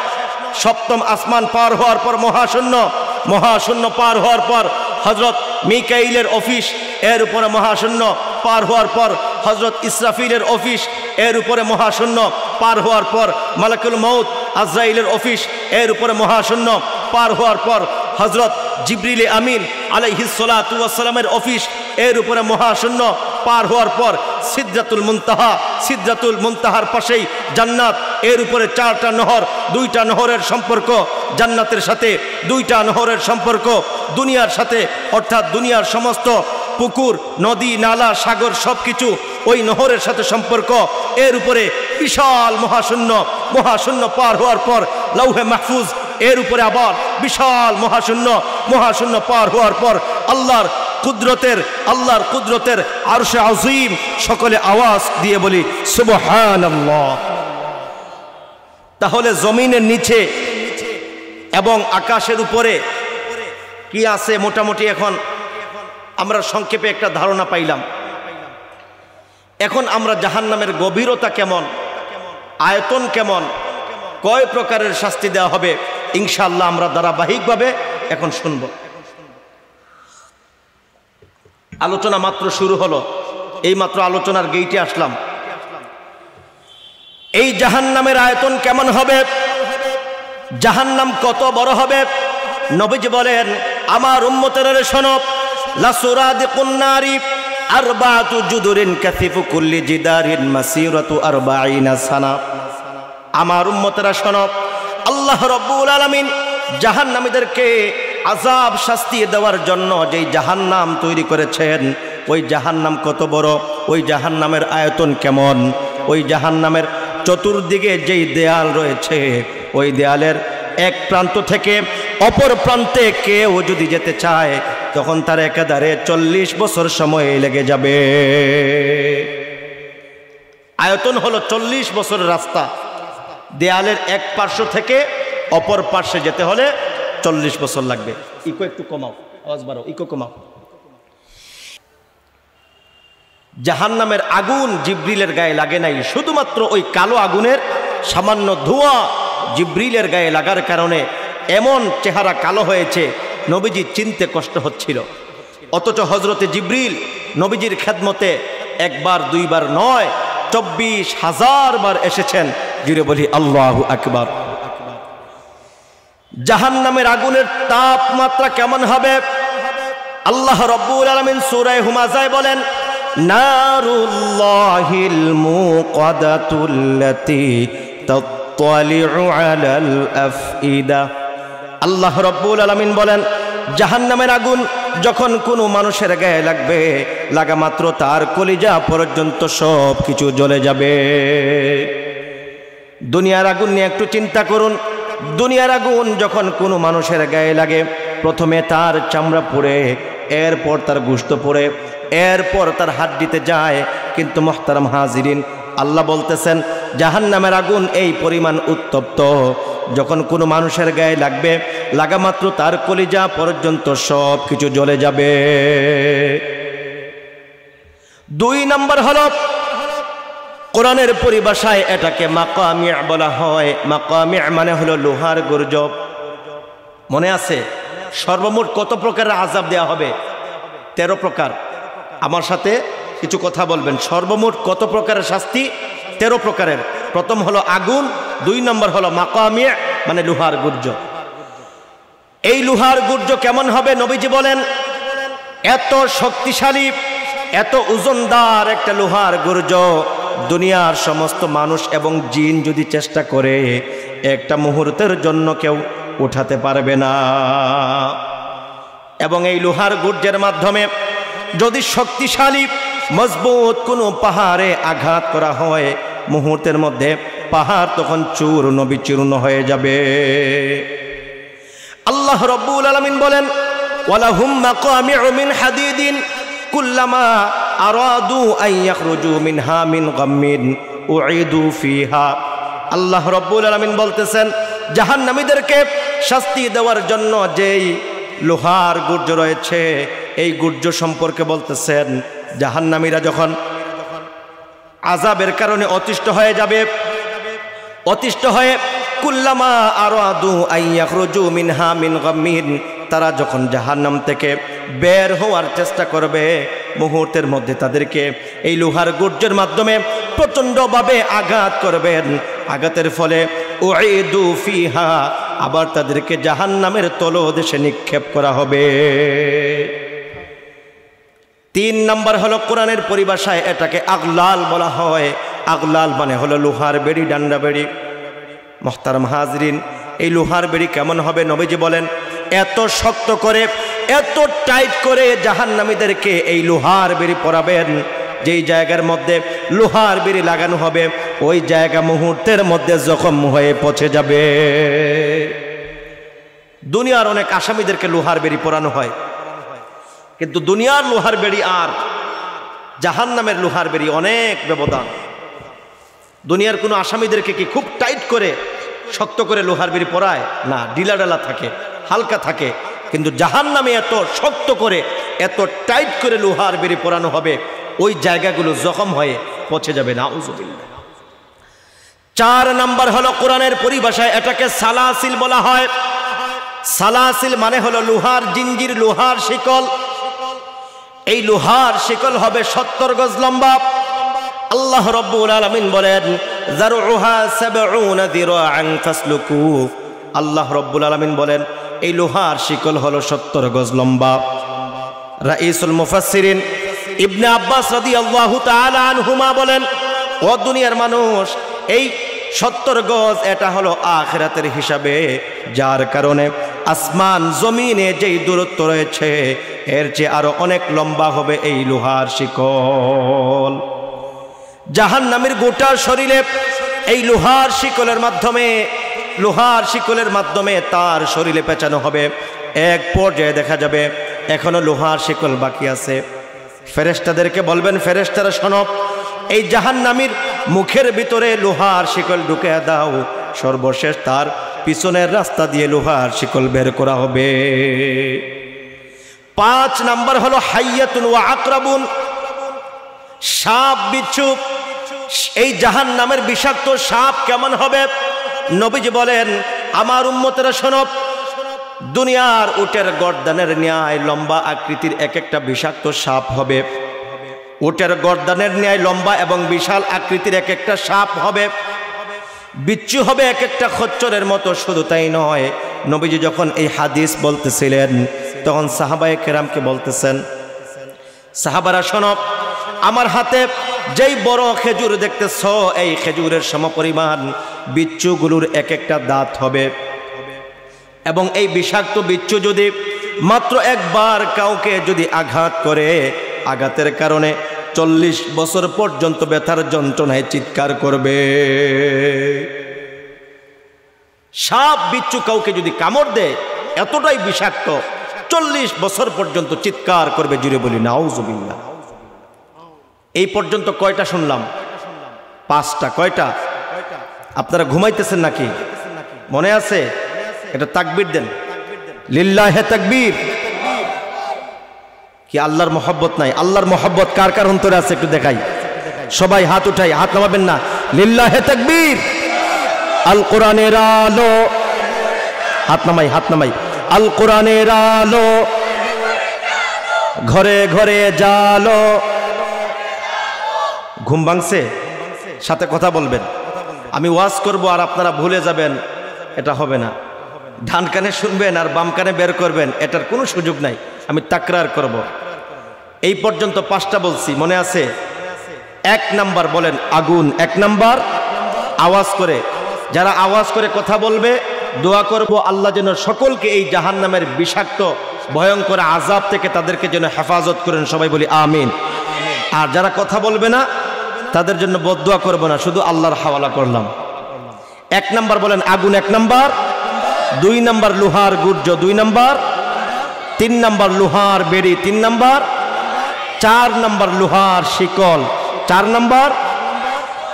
সপ্তম আসমান পার হওয়ার পর মহাশূন্য পার হওয়ার পর হযরত মিকাইলের অফিস। এর উপরে মহাশূন্য পার হওয়ার পর হযরত ইসরাফিলের অফিস। এর উপরে মহাশূন্য পার হওয়ার পর মালাকুল মউত আজরাইলের অফিস। এর উপরে মহাশূন্য পার হওয়ার পর হযরত জিবরিল আমিন আলাইহিস সালাতু ওয়াস সালামের অফিস। এর উপরে মহাশূন্য পার হওয়ার পর সিদরাতুল মুনতাহার পাশেই জান্নাত। এর উপরে 4টা নহর, 2টা নহরের সম্পর্ক জান্নাতের সাথে, 2টা নহরের সম্পর্ক দুনিয়ার সাথে, অর্থাৎ দুনিয়ার সমস্ত পুকুর, নদী, নালা, সাগর সবকিছু ওই নহরের সাথে সম্পর্ক। এর উপরে বিশাল মহাশূন্য পার হওয়ার পর লৌহে মাহফুজ। এর উপরে আবার বিশাল মহাশূন্য পার হওয়ার পর আল্লাহর কুদরতের আরশে আযীম। সকলে আওয়াজ দিয়ে বলি সুবহানাল্লাহ। তাহলে জমিনের নিচে এবং আকাশের উপরে কি আছে মোটামুটি এখন আমরা সংক্ষেপে একটা ধারণা পাইলাম। এখন আমরা জাহান্নামের গভীরতা কেমন, আয়তন কেমন, কয় প্রকারের শাস্তি দেওয়া হবে ইনশাআল্লাহ আমরা ধারাবাহিকভাবে এখন শুনব। আলোচনা মাত্র শুরু হলো, এই মাত্র আলোচনার গেইটে আসলাম। এই জাহান্নামের আয়তন কেমন হবে, জাহান্নাম কত বড় হবে, নবীজি বলেন আমার উম্মতেরা শোনো, লাসুরাদিকুন নারি আরবাতু জুদুরিন কাসিফু কুল্লি জিদারিন মাসিরাতু 40 সানা। আমার উম্মতেরা শোনো, আল্লাহ রাব্বুল আলামিন জাহান্নামীদেরকে আযাব শাস্তি দেওয়ার জন্য যেই জাহান্নাম তৈরি করেছেন, ওই জাহান্নাম কত বড়, ওই জাহান্নামের আয়তন কেমন, ওই জাহান্নামের চতুর্দিকে যেই দেয়াল রয়েছে, ওই দেয়ালের এক প্রান্ত থেকে অপর প্রান্তে কেউ যদি যেতে চায় তখন তার একেবারে 40 বছর সময় লেগে যাবে। আয়তন হলো 40 বছরের রাস্তা। দেয়ালের এক পার্শ্ব থেকে অপর পার্শ্বে যেতে হলে 40 বছর লাগবে। ইকো একটু কমাও, আওয়াজ বাড়াও, ইকো কমাও। জাহান্নামের আগুন জিবরিলের গায়ে লাগে নাই, শুধুমাত্র ওই কালো আগুনের সামান্য ধোঁয়া জিবরিলের গায়ে লাগার কারণে এমন চেহারা কালো হয়েছে নবীজি চিনতে কষ্ট হচ্ছিল। অথচ হযরতে জিবরিল নবীজির খেদমতে একবার দুইবার নয় 24,000 বার এসেছেন। জুড়ে বলি আল্লাহু আকবার। জাহান্নামের আগুনের তাপমাত্রা কেমন হবে আল্লাহ রাব্বুল আলামিন সূরা হুমাযায় বলেন, নারুল্লাহিল মুকাদাতুল্লাতী তাত্তালিউ আলাল আফইদা। আল্লাহ রাব্বুল আলামিন বলেন, জাহান্নামের আগুন যখন কোনো মানুষের গায়ে লাগবে, লাগা মাত্র তার কলিজা পর্যন্ত সব কিছু জ্বলে যাবে। দুনিয়ার আগুন নিয়ে একটু চিন্তা করুন। দুনিয়ার আগুন যখন কোনো মানুষের গায়ে লাগে, প্রথমে তার চামড়া পুড়ে, এরপর তার গোশত পুড়ে, এরপর তার হাড্ডিতে যায়। কিন্তু মুহতারাম হাজিরিন, আল্লাহ বলতেছেন জাহান্নামের আগুন এই পরিমাণ উত্তপ্ত, যখন কোনো মানুষের গায়ে লাগবে, লাগা মাত্র তার কলিজা পর্যন্ত সব কিছু জ্বলে যাবে। 2 নম্বর হলো কোরআনের পরিভাষায় এটাকে মাকামি' বলা হয়। মাকামি' মানে হলো লোহার গর্জব। মনে আছে সর্বমোট কত প্রকারের আযাব দেওয়া হবে? 13 প্রকার। আমার সাথে কিছু কথা বলবেন। সর্বমোট কত প্রকারের শাস্তি? 13 প্রকারের। প্রথম হলো আগুন, 2 নম্বর হলো মাকামি', মানে লোহার গুর্জ। এই লোহার গুর্জ কেমন হবে? নবীজি বলেন এত শক্তিশালী, এত ওজনদার একটা লোহার গুর্জ দুনিয়ার সমস্ত মানুষ এবং জিন যদি চেষ্টা করে একটা মুহূর্তের জন্য কেউ উঠাতে পারবে না। এবং এই লোহার গুর্জের মাধ্যমে যদি শক্তিশালী মজবুত কোনো পাহাড়ে আঘাত করা হয়, মুহূর্তের মধ্যে পাহাড় তখন চূর্ণ বিচূর্ণ হয়ে যাবে। আল্লাহ রাব্বুল আলামিন বলেন ওয়ালাহুম মাকামিউ মিন হাদিদিন কুল্লামা আরাদু আন ইয়াখরুজু মিনহা মিন গাম্মিন উঈদু ফিহা। আল্লাহ রাব্বুল আলামিন বলতেছেন জাহান্নামীদেরকে শাস্তি দেওয়ার জন্য যেই লোহার গুর্জ রয়েছে, এই গুর্জ সম্পর্কে বলতেছেন জাহান্নামীরা যখন আযাবের কারণে অতিষ্ঠ হয়ে যাবে, অতিষ্ঠ হয়ে কুল্লামা আরাদু আন ইয়াখরুজু মিনহা মিন গাম্মিন, তারা যখন জাহান্নাম থেকে বের হওয়ার চেষ্টা করবে, মুহূর্তের মধ্যে তাদেরকে এই লোহার গুর্জের মাধ্যমে প্রচণ্ডভাবে আঘাত করবেন। আঘাতের ফলে উঈদু ফিহা, আবার তাদেরকে জাহান্নামের তলদেশে নিক্ষেপ করা হবে। 3 নম্বর হলো কোরআনের পরিভাষায় এটাকে আগলাল বলা হয়। আগলাল মানে হলো লোহার বেড়ি, ডান্ডা বেড়ি। মুহতারাম হাজরিন, এই লোহার বেড়ি কেমন হবে? নবীজি বলেন এত শক্ত করে, এত টাইট করে জাহান্নামীদেরকে এই লোহার বেড়ি পরাবেন, যেই জায়গার মধ্যে লোহার বেড়ি লাগানো হবে ওই জায়গা মুহূর্তের মধ্যে জখম হয়ে পচে যাবে। দুনিয়ার অনেক আসামিদেরকে লোহার বেড়ি পরানো হয়, কিন্তু দুনিয়ার লোহার বেড়ি আর জাহান্নামের লোহার বেড়ি অনেক ব্যবধান। দুনিয়ার কোনো আসামিদেরকে কি খুব টাইট করে শক্ত করে লোহার বেড়ি পরায়? না, ডিলা ডালা থাকে, হালকা থাকে। কিন্তু জাহান্নামে এত শক্ত করে, এত টাইট করে লোহার বেড়ি পরানো হবে, ওই জায়গাগুলো জখম হয়ে পচে যাবে। নাউজুবিল্লাহ। 4 নম্বর হলো কোরআনের পরিভাষায় এটাকে সালাসিল বলা হয়। সালাসিল মানে হলো লোহার জিঞ্জির, লোহার শিকল। এই লোহার শিকল হবে 70 গজ লম্বা। আল্লাহ রাব্বুল আলামিন বলেন যারউহা 70 যিরাআন ফাসলুকু। আল্লাহ রাব্বুল আলামিন বলেন এই লোহার শিকল হলো 70 গজ লম্বা। রাইসুল মুফাসসিরিন ইবনে আব্বাস রাদিয়াল্লাহু তাআলা আনহুমা বলেন ও দুনিয়ার মানুষ, এই 70 গজ এটা হলো আখিরাতের হিসাবে, যার কারণে আসমান জমিনে যেই দূরত্ব রয়েছে এর চেয়ে আরো অনেক লম্বা হবে এই লোহার শিকল। জাহান্নামীর গোটা শরীরে এই লোহার শিকলের মাধ্যমে তার শরীরে পেঁচানো হবে। এক পর্যায়ে দেখা যাবে এখনো লোহার শিকল বাকি আছে। ফেরেশতাদেরকে বলবেন, ফেরেশতারা শোনো, এই জাহান্নামীর মুখের ভিতরে লোহার শিকল ঢুকে দাও। সর্বশেষ তার পিছনের রাস্তা দিয়ে লোহার শিকল বের করা হবে। 5 নাম্বার হলো হাইয়াতুন ওয়া আকরাবুন, সাপ বিচ্ছু। এই জাহান্নামের বিষাক্ত সাপ কেমন হবে? নবীজি বলেন আমার উম্মতেরা শোনো, দুনিয়ার উটের গর্দানের ন্যায় লম্বা আকৃতির এক একটা বিষাক্ত সাপ হবে। উটের গর্দানের ন্যায় লম্বা এবং বিশাল আকৃতির এক একটা সাপ হবে। বিচ্ছু হবে এক একটা খচ্চরের মতো। শুধু তাই নয়, নবীজি যখন এই হাদিস বলতেছিলেন তখন সাহাবায়ে কেরামকে বলতেছেন, সাহাবারা শোনো, আমার হাতে যেই বড় খেজুর দেখতেছ, এই খেজুরের সমপরিমাণ বিচ্ছুগুলোর এক একটা দাঁত হবে। এবং এই বিষাক্ত বিচ্ছু যদি মাত্র একবার কাউকে যদি আঘাত করে, আঘাতের কারণে 40 বছর পর্যন্ত ব্যথার যন্ত্রণায় চিৎকার করবে। সাপ বিচ্ছু কাউকে যদি কামড় দেয়, এতটাই বিষাক্ত, 40 বছর পর্যন্ত চিৎকার করবে। জুড়ে বলি নাউজুবিল্লাহ। এই পর্যন্ত কয়টা শুনলাম? 5টা। কয়টা? আপনারা ঘুমাইতেছেন নাকি? মনে আছে? এটা তাকবীর দেন, লিল্লাহে তাকবীর। কি আল্লাহর মহব্বত নাই? আল্লাহর মহব্বত কার কার অন্তরে আছে একটু দেখাই। সবাই হাত উঠাই, হাত নামাবেন না। লিল্লাহে তাকবীর। আল কোরআনের আলো, হাত নামাই, হাত নামাই। আল কোরআনের আলো ঘরে ঘরে জালো। ঘুম ভাঙছে? সাথে কথা বলবেন। আমি ওয়াজ করব আর আপনারা ভুলে যাবেন এটা হবে না। ডান কানে শুনবেন আর বাম কানে বের করবেন, এটার কোনো সুযোগ নাই। আমি তাকরার করব। এই পর্যন্ত 5টা বলছি, মনে আছে? 1 নাম্বার বলেন আগুন। 1 নাম্বার আওয়াজ করে, যারা আওয়াজ করে কথা বলবে দোয়া করব আল্লাহ যেন সকলকে এই জাহান্নামের বিষাক্ত ভয়ঙ্কর আযাব থেকে তাদেরকে যেন হেফাজত করেন। সবাই বলি আমিন। আর যারা কথা বলবে না তাদের জন্য বদদোয়া করব না, শুধু আল্লাহর হাওয়ালা করলাম। 1 নাম্বার বলেন আগুন। 1 নাম্বার। 2 নাম্বার লোহার গুর্জ। 2 নাম্বার। 3 নাম্বার লোহার বেড়ি। 3 নাম্বার। 4 নাম্বার লোহার শিকল। 4 নাম্বার।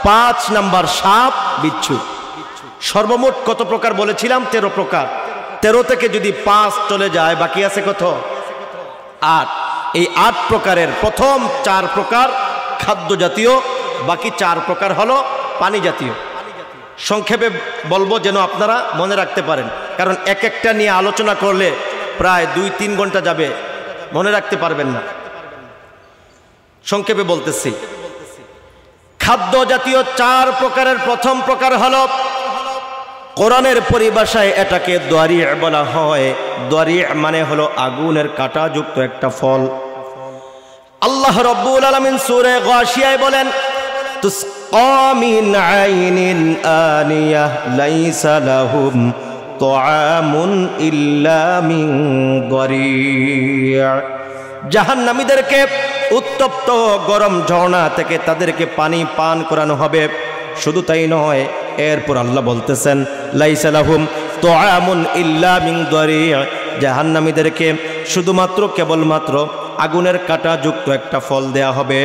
5 নাম্বার সাপ বিচ্ছু। সর্বমোট কত প্রকার বলেছিলাম? 13 প্রকার। 13 থেকে যদি 5 চলে যায় বাকি আছে কত? 8। এই 8 প্রকারের প্রথম 4 প্রকার খাদ্য জাতীয়, বাকি 4 প্রকার হলো পানি জাতীয়। সংক্ষেপে বলবো যেন আপনারা মনে রাখতে পারেন, কারণ এক একটা নিয়ে আলোচনা করলে প্রায় 2-3 ঘন্টা যাবে, মনে রাখতে পারবেন না। সংক্ষেপে বলতেছি, খাদ্য জাতীয় 4 প্রকারের প্রথম প্রকার হলো, কোরআনের পরিভাষায় এটাকে দারি' বলা হয়। দারি' মানে হলো আগুনের কাঁটাযুক্ত একটা ফল। আল্লাহ রাব্বুল আলামিন সূরা গাশিয়ায় বলেন, তুসকা মিন আইনিন আনিয়াহ লাইসা লাহুম তুআমুন ইল্লা মিন দারি'। জাহান্নামীদেরকে উত্তপ্ত গরম ঝর্ণা থেকে তাদেরকে পানি পান করানো হবে। শুধু তাই নয়, এরপর আল্লাহ বলতেছেন লাইসা লাহুম তুআমুন ইল্লা মিন দারি'। জাহান্নামীদেরকে শুধুমাত্র কেবলমাত্র আগুনের কাঁটাযুক্ত একটা ফল দেয়া হবে।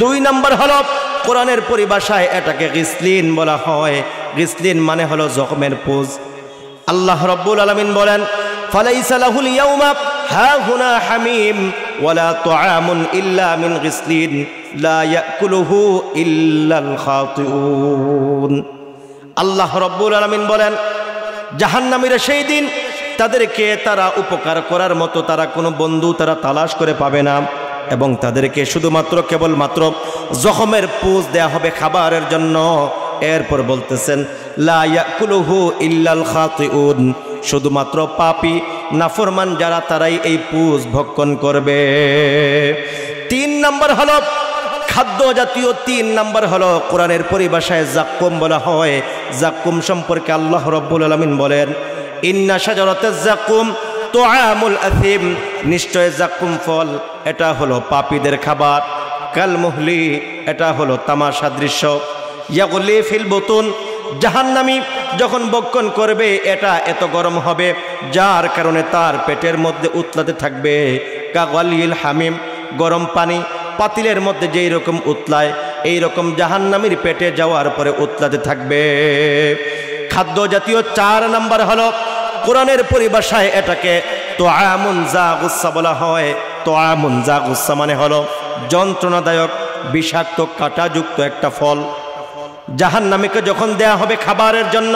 2 নাম্বার হলো, কোরআনের পরিভাষায় এটাকে গিসলিন বলা হয়। গিসলিন মানে হলো জখমের পুঁজ। আল্লাহ রাব্বুল আলামিন বলেন, ফালাইসা লাহুল ইয়াউমা হাহুনা হামিম ওয়ালা তুআমুন ইল্লা মিন গিসলিন লা ইয়াকুলুহু ইল্লাল খাতিউন। আল্লাহ রাব্বুল আলামিন বলেন, জাহান্নামীরা সেই দিন তাদেরকে তারা উপকার করার মতো তারা কোনো বন্ধু তারা তালাশ করে পাবে না, এবং তাদেরকে শুধুমাত্র কেবলমাত্র জখমের পুঁজ দেয়া হবে খাবারের জন্য। এরপর বলতেছেন লা ইয়াকুলুহু ইল্লাল খাতিউন, শুধুমাত্র পাপী নাফরমান যারা তারাই এই পুঁজ ভক্ষণ করবে। 3 নাম্বার হলো খাদ্য জাতীয়। 3 নাম্বার হলো কোরআনের পরিভাষায় জাক্কুম বলা হয়। জাক্কুম সম্পর্কে আল্লাহ রাব্বুল আলামিন বলেন, ইন্না শাজারাতাজ জাক্কুম তুআমুল আথিম, নিশ্চয় জাক্কুম ফল এটা হলো পাপীদের খাবার। কাল মুহলি, এটা হলো তামাশা দৃশ্য। ইয়াগুলি ফিল বুতুন, জাহান্নামী যখন ভক্ষণ করবে এটা এত গরম হবে যার কারণে তার পেটের মধ্যে উতলাতে থাকবে। কাগালিল হামিম, গরম পানি পাতিলের মধ্যে যেই রকম উতলায় এই রকম জাহান্নামীর পেটে যাওয়ার পরে উতলাতে থাকবে। খাদ্য জাতীয় 4 নাম্বার হলো, কোরআনের পরিভাষায় এটাকে তুআমুন যা গুসসা বলা হয়। তুআমুন যা গুসসা মানে হলো যন্ত্রণাদায়ক বিষাক্ত কাঁটাযুক্ত একটা ফল। জাহান্নামীকে যখন দেয়া হবে খাবারের জন্য,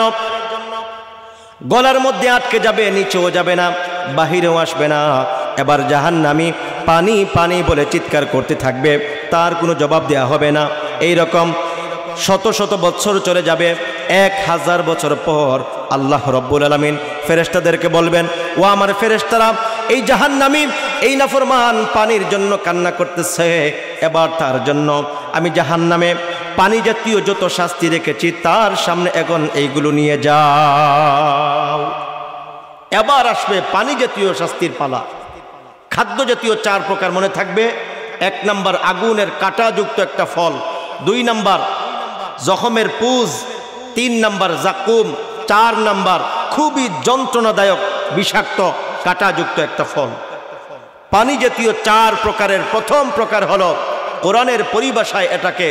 গলার মধ্যে আটকে যাবে, নিচেও যাবে না, বাহিরেও আসবে না। এবার জাহান্নামী পানি পানি বলে চিৎকার করতে থাকবে, তার কোনো জবাব দেয়া হবে না। এই রকম শত শত বছর চলে যাবে। 1000 বছর পর আল্লাহ রাব্বুল আলামিন ফেরেশতাদেরকে বলবেন, ও আমার ফেরেশতারা, এই জাহান্নামী এই নাফরমান পানির জন্য কান্না করতেছে, এবার তার জন্য আমি জাহান্নামে পানি জাতীয় যত শাস্তি রেখেছি তার সামনে এখন এইগুলো নিয়ে যাও। এবার আসবে পানি জাতীয় শাস্তির পালা। খাদ্য জাতীয় 4 প্রকার মনে থাকবে। 1 নাম্বার আগুনের কাঁটাযুক্ত একটা ফল। 2 নাম্বার জখমের পুঁজ। 3 নাম্বার জাকুম। 4 নাম্বার খুবই যন্ত্রণাদায়ক বিষাক্ত কাঁটাযুক্ত একটা ফল। পানি জাতীয় 4 প্রকারের প্রথম প্রকার হলো, কোরআনের পরিভাষায় এটাকে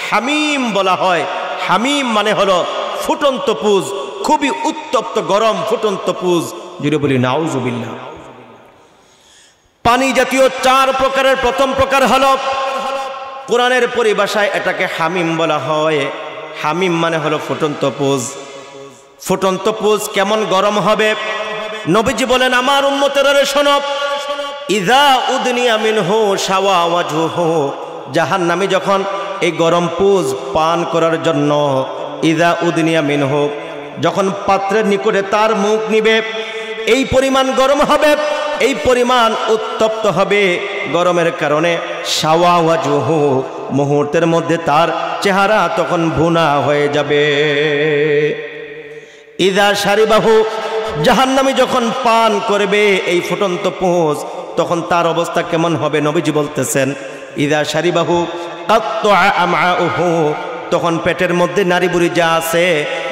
হামিম বলা হয়। হামিম মানে হলো ফুটন্ত পুঁজ, খুবই উত্তপ্ত গরম ফুটন্ত পুঁজ। জুড়ে বলি নাউজুবিল্লাহ। পানি জাতীয় 4 প্রকারের প্রথম প্রকার হলো, কোরআনের পরিভাষায় এটাকে হামিম বলা হয়। হামিম মানে হলো ফুটন্ত পুঁজ। ফুটন্ত পুঁজ কেমন গরম হবে? নবীজি বলেন, আমার উম্মতেরা শোনো, ইযা উদনিয়া মিনহু শাওয়া ওয়াজহুহু, জাহান্নামী যখন এই গরম পুঁজ পান করার জন্য, ইযা উদনিয়া মিনহু, যখন পাত্রের নিকটে তার মুখ নিবে এই পরিমাণ গরম হবে, এই পরিমাণ উত্তপ্ত হবে, গরমের কারণে শাওয়া ওয়াজহু, মুহূর্তের মধ্যে তার চেহারা তখন ভুনা হয়ে যাবে। ইযা শারিবাহু, জাহান্নামী যখন পান করবে এই ফুটন্ত পোঁজ, তখন তার অবস্থা কেমন হবে? নবীজি বলতেছেন ইযা শারিবাহু কাত্তাআ আমআউহু, তখন পেটের মধ্যে নাড়িবুড়ি যা আছে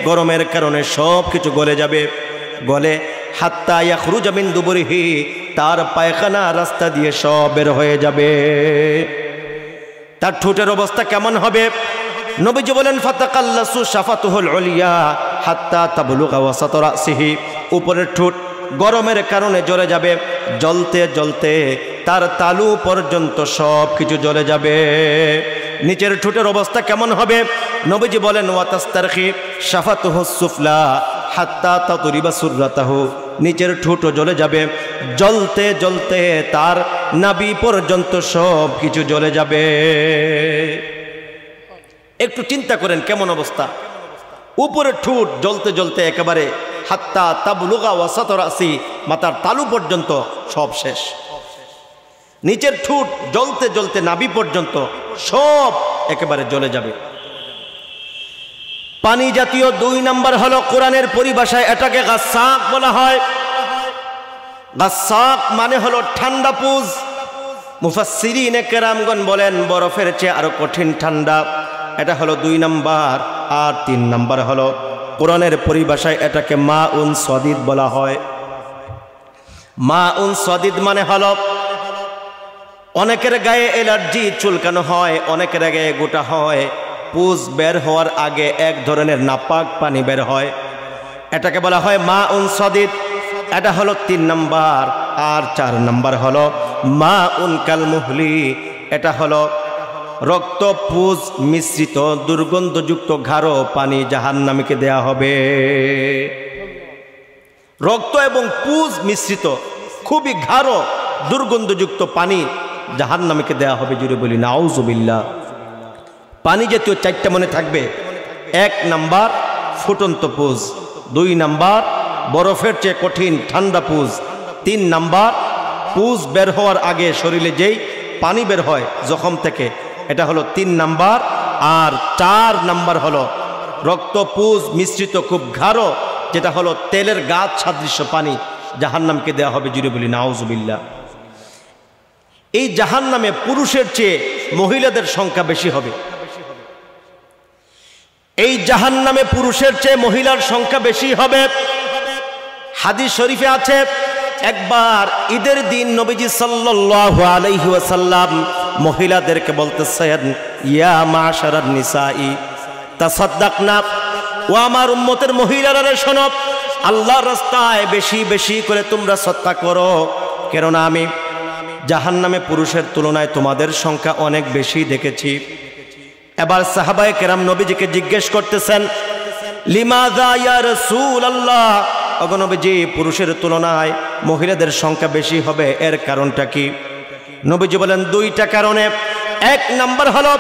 গরমের কারণে সব কিছু গলে যাবে। গলে হাত্তা ইয়াখরুজা মিন দুবুরিহি, তার পায়খানা রাস্তা দিয়ে সব বের হয়ে যাবে। তার ঠোঁটের অবস্থা কেমন হবে? নবীজি বলেন ফাতাকাল্লাসু শাফাতুহুল উলিয়া হাত্তা তাবলুগা ওয়াসাত রাসিহি, উপরের ঠোঁট গরমের কারণে জ্বলে যাবে, জ্বলতে জ্বলতে তার তালু পর্যন্ত সব কিছু জ্বলে যাবে। নিচের ঠোঁটের অবস্থা কেমন হবে? নবীজি বলেন ওয়াতাস্তারখি শাফাতুহুস সুফলা হাত্তা তাতুরিবা সুররাতাহু, নিচের ঠোঁটও জ্বলে যাবে, জ্বলতে জ্বলতে তার নাভি পর্যন্ত সব কিছু জ্বলে যাবে। একটু চিন্তা করেন কেমন অবস্থা। উপরের ঠোঁট জ্বলতে জ্বলতে একেবারে হাত্তা তাবলুগা ওয়াসাত রাসি, মাথার তালু পর্যন্ত সব শেষ। নিচের ঠোঁট জ্বলতে জ্বলতে নাভি পর্যন্ত সব একেবারে জ্বলে যাবে। পানি জাতীয় 2 নাম্বার হলো, কোরআনের পরিভাষায় এটাকে গাসাক বলা হয়। গাসাক মানে হলো ঠান্ডা পুজ। মুফাসসিরিনে কেরামগণ বলেন বরফের চেয়ে আরো কঠিন ঠান্ডা। এটা হলো 2 নাম্বার। আর 3 নাম্বার হলো কোরআনের পরিভাষায় এটাকে মাউন সাদিদ বলা হয়। মাউন সাদিদ মানে হলো অনেকের গায়ে অ্যালার্জি, চুলকানো হয়, অনেকের গায়ে গোটা হয়, পুজ বের হওয়ার আগে এক ধরনের নাপাক পানি বের হয়, এটাকে বলা হয় মাউন সাদিদ। এটা হলো 3 নাম্বার। আর 4 নাম্বার হলো মাউন কাল মুহলি, এটা হলো রক্ত পুজ মিশ্রিত দুর্গন্ধযুক্ত গাঢ় পানি জাহান্নামীকে দেয়া হবে। রক্ত এবং পুজ মিশ্রিত খুবই গাঢ় দুর্গন্ধযুক্ত পানি জাহান্নামীকে দেয়া হবে। জুড়ে বলি নাউজুবিল্লাহ। পানি জাতীয় 4টা মনে থাকবে। 1 নাম্বার ফুটন্ত পুজ, 2 নাম্বার বরফের চেয়ে কঠিন ঠান্ডা পুজ, 3 নাম্বার পুজ বের হওয়ার আগে শরীরে যেই পানি বের হয় জখম থেকে, এটা হলো 3 নাম্বার। আর 4 নাম্বার হলো রক্ত পুজ মিশ্রিত খুব গাঢ়, যেটা হলো তেলের গাছ সাদৃশ্য পানি জাহান্নামকে দেওয়া হবে। জুড়ে বলি নাউজুবিল্লাহ। এই জাহান্নামে পুরুষের চেয়ে মহিলাদের সংখ্যা বেশি হবে। এই জাহান্নামে পুরুষের চেয়ে মহিলার সংখ্যা বেশি হবে। হাদিস শরীফে আছে, একবার ঈদের দিন নবীজি সাল্লাল্লাহু আলাইহি ওয়াসাল্লাম মহিলাদেরকে বলতেছেন, ইয়া মাশারান নিসাই তাসাদদাকনা, ও আমার উম্মতের মহিলারা শোনো, আল্লাহর রাস্তায় বেশি বেশি করে তোমরা সদকা করো, কেননা আমি জাহান্নামে পুরুষের তুলনায় তোমাদের সংখ্যা অনেক বেশি দেখেছি। এবার সাহাবায়ে কেরাম নবীজিকে জিজ্ঞেস করতেছেন, লিমাযা ইয়া রাসূলুল্লাহ, ওগো নবীজি পুরুষের তুলনায় মহিলাদের সংখ্যা বেশি হবে, এর কারণটা কি? নবীজি বলেন 2টা কারণে। 1 নাম্বার হলো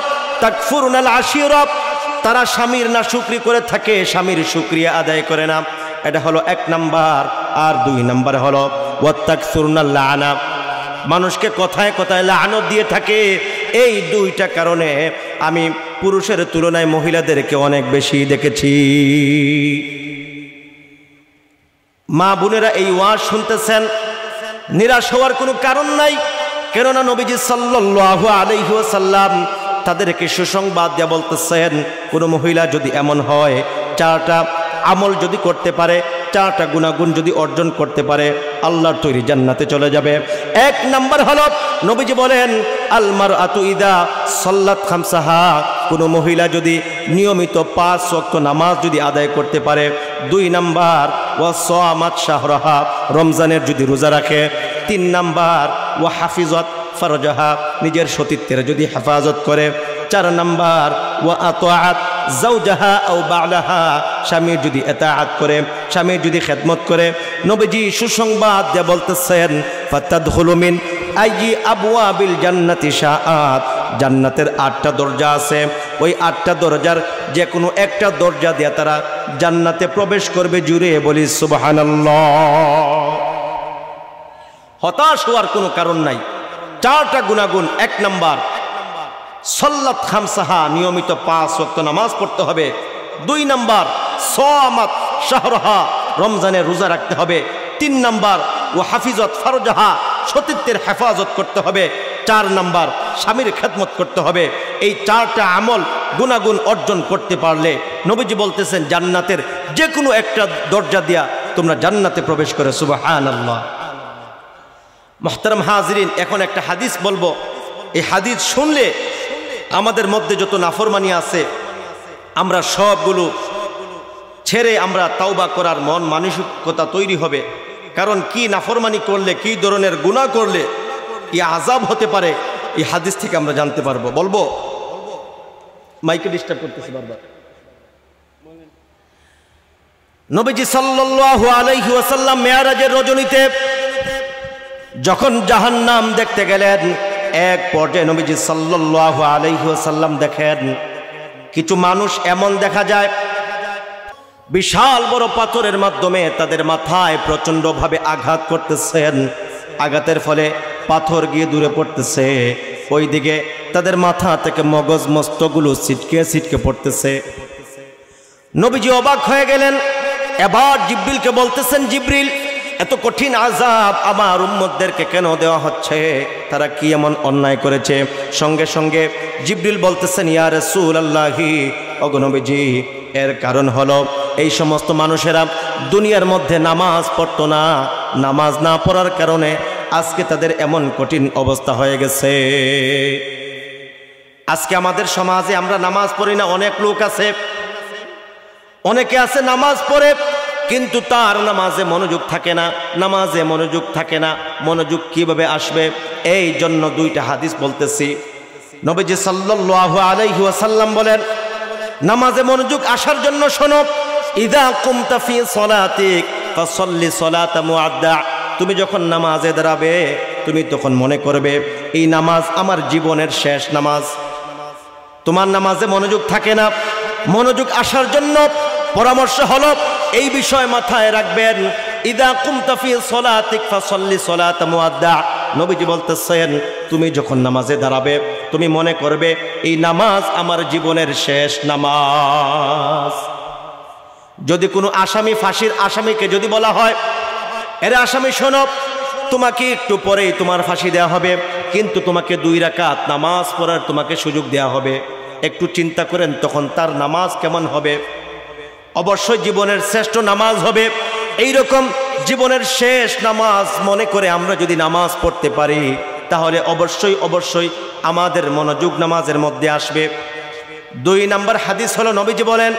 তাকফুরুনাল আশিরা, তারা স্বামীর নাশুকরি করে থাকে, স্বামীর শুকরিয়া আদায় করে না, এটা হলো 1 নাম্বার। আর 2 নাম্বার হলো ওয়াতাকসুরুনাল লাআনা, মানুষকে কথায় কথায় লাআনত দিয়ে থাকে। এই 2টা কারণে আমি পুরুষের তুলনায় মহিলাদেরকে অনেক বেশি দেখেছি। মা বোনেরা এই ওয়াজ শুনতেছেন, নিরাশ হওয়ার কোনো কারণ নাই, কেননা নবীজি সাল্লাল্লাহু আলাইহি ওয়াসাল্লাম তাদেরকে সুসংবাদ দিয়ে বলতেছেন, কোনো মহিলা যদি এমন হয় 4টা আমল যদি করতে পারে, 4টা গুণাগুণ যদি অর্জন করতে পারে, আল্লাহর তৈরি জান্নাতে চলে যাবে। 1 নাম্বার হলো নবীজি বলেন, আল মারআতু ইদা সাল্লাত খামসাহা, কোনো মহিলা যদি নিয়মিত 5 ওয়াক্ত নামাজ যদি আদায় করতে পারে। 2 নাম্বার ওয়া সামাত শাহরাহা, রমজানের যদি রোজা রাখে। 3 নাম্বার ওয়া হাফিজাত ফারজাহা, নিজের সতীত্বের যদি হেফাজত করে। 4 নাম্বার ওয়া আতাআত জাওজাহা আও বালাহা, স্বামীর যদি ইতাআত করে, স্বামীর যদি খেদমত করে। নবীজি সুসংবাদ দিয়ে বলতেছেন, ফাতাদখুলু মিন আইয়ি আবওয়াবিল জান্নাতি শাআত, জান্নাতের 8টা দরজা আছে, ওই 8টা দরজার যে কোনো একটা দরজা দিয়ে তারা জান্নাতে প্রবেশ করবে। জুড়ে বলি সুবহানাল্লাহ। হতাশ হওয়ার কোনো কারণ নাই। 4টা গুণাগুণ। 1 নাম্বার, সাল্লাত খামসাহা, নিয়মিত 5 ওয়াক্ত নামাজ পড়তে হবে। 2 নাম্বার, সামাত শাহরহা, রমজানের রোজা রাখতে হবে। 3 নাম্বার, ও হাফিজত ফরজাহা, সতীত্বের হেফাজত করতে হবে। 4 নাম্বার, স্বামীর খেদমত করতে হবে। এই 4টা আমল গুণাগুণ অর্জন করতে পারলে নবীজি বলতেছেন জান্নাতের যে কোনো একটা দরজা দিয়া তোমরা জান্নাতে প্রবেশ করে। সুবহানাল্লাহ। মুহতারাম হাজিরিন, এখন একটা হাদিস বলবো। এই হাদিস শুনলে আমাদের মধ্যে যত নাফরমানি আছে আমরা সবগুলো ছেড়ে আমরা তাওবা করার মন মানসিকতা তৈরি হবে। কারণ কি নাফরমানি করলে, কি ধরনের গুনাহ করলে কি আযাব হতে পারে, এই হাদিস থেকে আমরা জানতে পারবো। বলবো, মাইকে ডিস্টার্ব করতেছে বারবার। নবীজি সাল্লাল্লাহু আলাইহি ওয়াসাল্লাম মেরাজের রজনীতে যখন জাহান্নাম দেখতে গেলেন, এক পর্যায়ে নবীজি সাল্লাল্লাহু আলাইহি ওয়াসাল্লাম দেখেন কিছু মানুষ এমন দেখা যায় বিশাল বড় পাথরের মাধ্যমে তাদের মাথায় প্রচণ্ডভাবে আঘাত করতেছেন। আঘাতের ফলে পাথর গিয়ে দূরে পড়তেছে। ওইদিকে তাদের মাথা থেকে মগজ মস্তকগুলো ছিটকে ছিটকে পড়তেছে। নবীজি অবাক হয়ে গেলেন। এবার জিবরিলকে বলতেছেন, জিবরিল, এত কঠিন আযাব আমার উম্মতদেরকে কেন দেওয়া হচ্ছে? তারা কি এমন অন্যায় করেছে? সঙ্গে সঙ্গে জিবরিল বলতেছেন, ইয়া রাসূলুল্লাহি, ওগো নবীজি, এর কারণ হলো এই সমস্ত মানুষেরা দুনিয়ার মধ্যে নামাজ পড়তো না। নামাজ না পড়ার কারণে আজকে তাদের এমন কঠিন অবস্থা হয়ে গেছে। আজকে আমাদের সমাজে আমরা নামাজ পড়ি না। অনেক লোক আছে, অনেকে আছে নামাজ পড়ে কিন্তু তার নামাজে মনোযোগ থাকে না। নামাজে মনোযোগ থাকে না, মনোযোগ কিভাবে আসবে? এই জন্য 2টা হাদিস বলতেছি। নবীজি সাল্লাল্লাহু আলাইহি ওয়াসাল্লাম বলেন, নামাজে মনোযোগ আসার জন্য শোনো, ইযা কুমতা ফি সলাতিক ফাসাল্লি সলাতা মুআদ্দা। তুমি যখন নামাজে দাঁড়াবে তুমি তখন মনে করবে এই নামাজ আমার জীবনের শেষ নামাজ। তোমার নামাজে মনোযোগ থাকে না। মনোযোগ আসার জন্য পরামর্শ হলো এই বিষয় মাথায় রাখবেন, ইযা কুমতা ফি সলাতিক ফাসাল্লি সলাতা মুআদ্দা। নবীজি বলতেছেন তুমি যখন নামাজে দাঁড়াবে তুমি মনে করবে এই নামাজ আমার জীবনের শেষ নামাজ। যদি কোনো আসামি, ফাঁসির আসামিকে যদি বলা হয়, এরে আসামি শোনো, তোমাকে একটু পরেই তোমার ফাঁসি দেওয়া হবে, কিন্তু তোমাকে 2 রাকাত নামাজ পড়ার তোমাকে সুযোগ দেওয়া হবে। একটু চিন্তা করেন তখন তার নামাজ কেমন হবে? অবশ্যই জীবনের শ্রেষ্ঠ নামাজ হবে। এই রকম জীবনের শেষ নামাজ মনে করে আমরা যদি নামাজ পড়তে পারি তাহলে অবশ্যই অবশ্যই আমাদের মনোযোগ নামাজের মধ্যে আসবে। 2 নাম্বার হাদিস হলো, নবীজি বলেন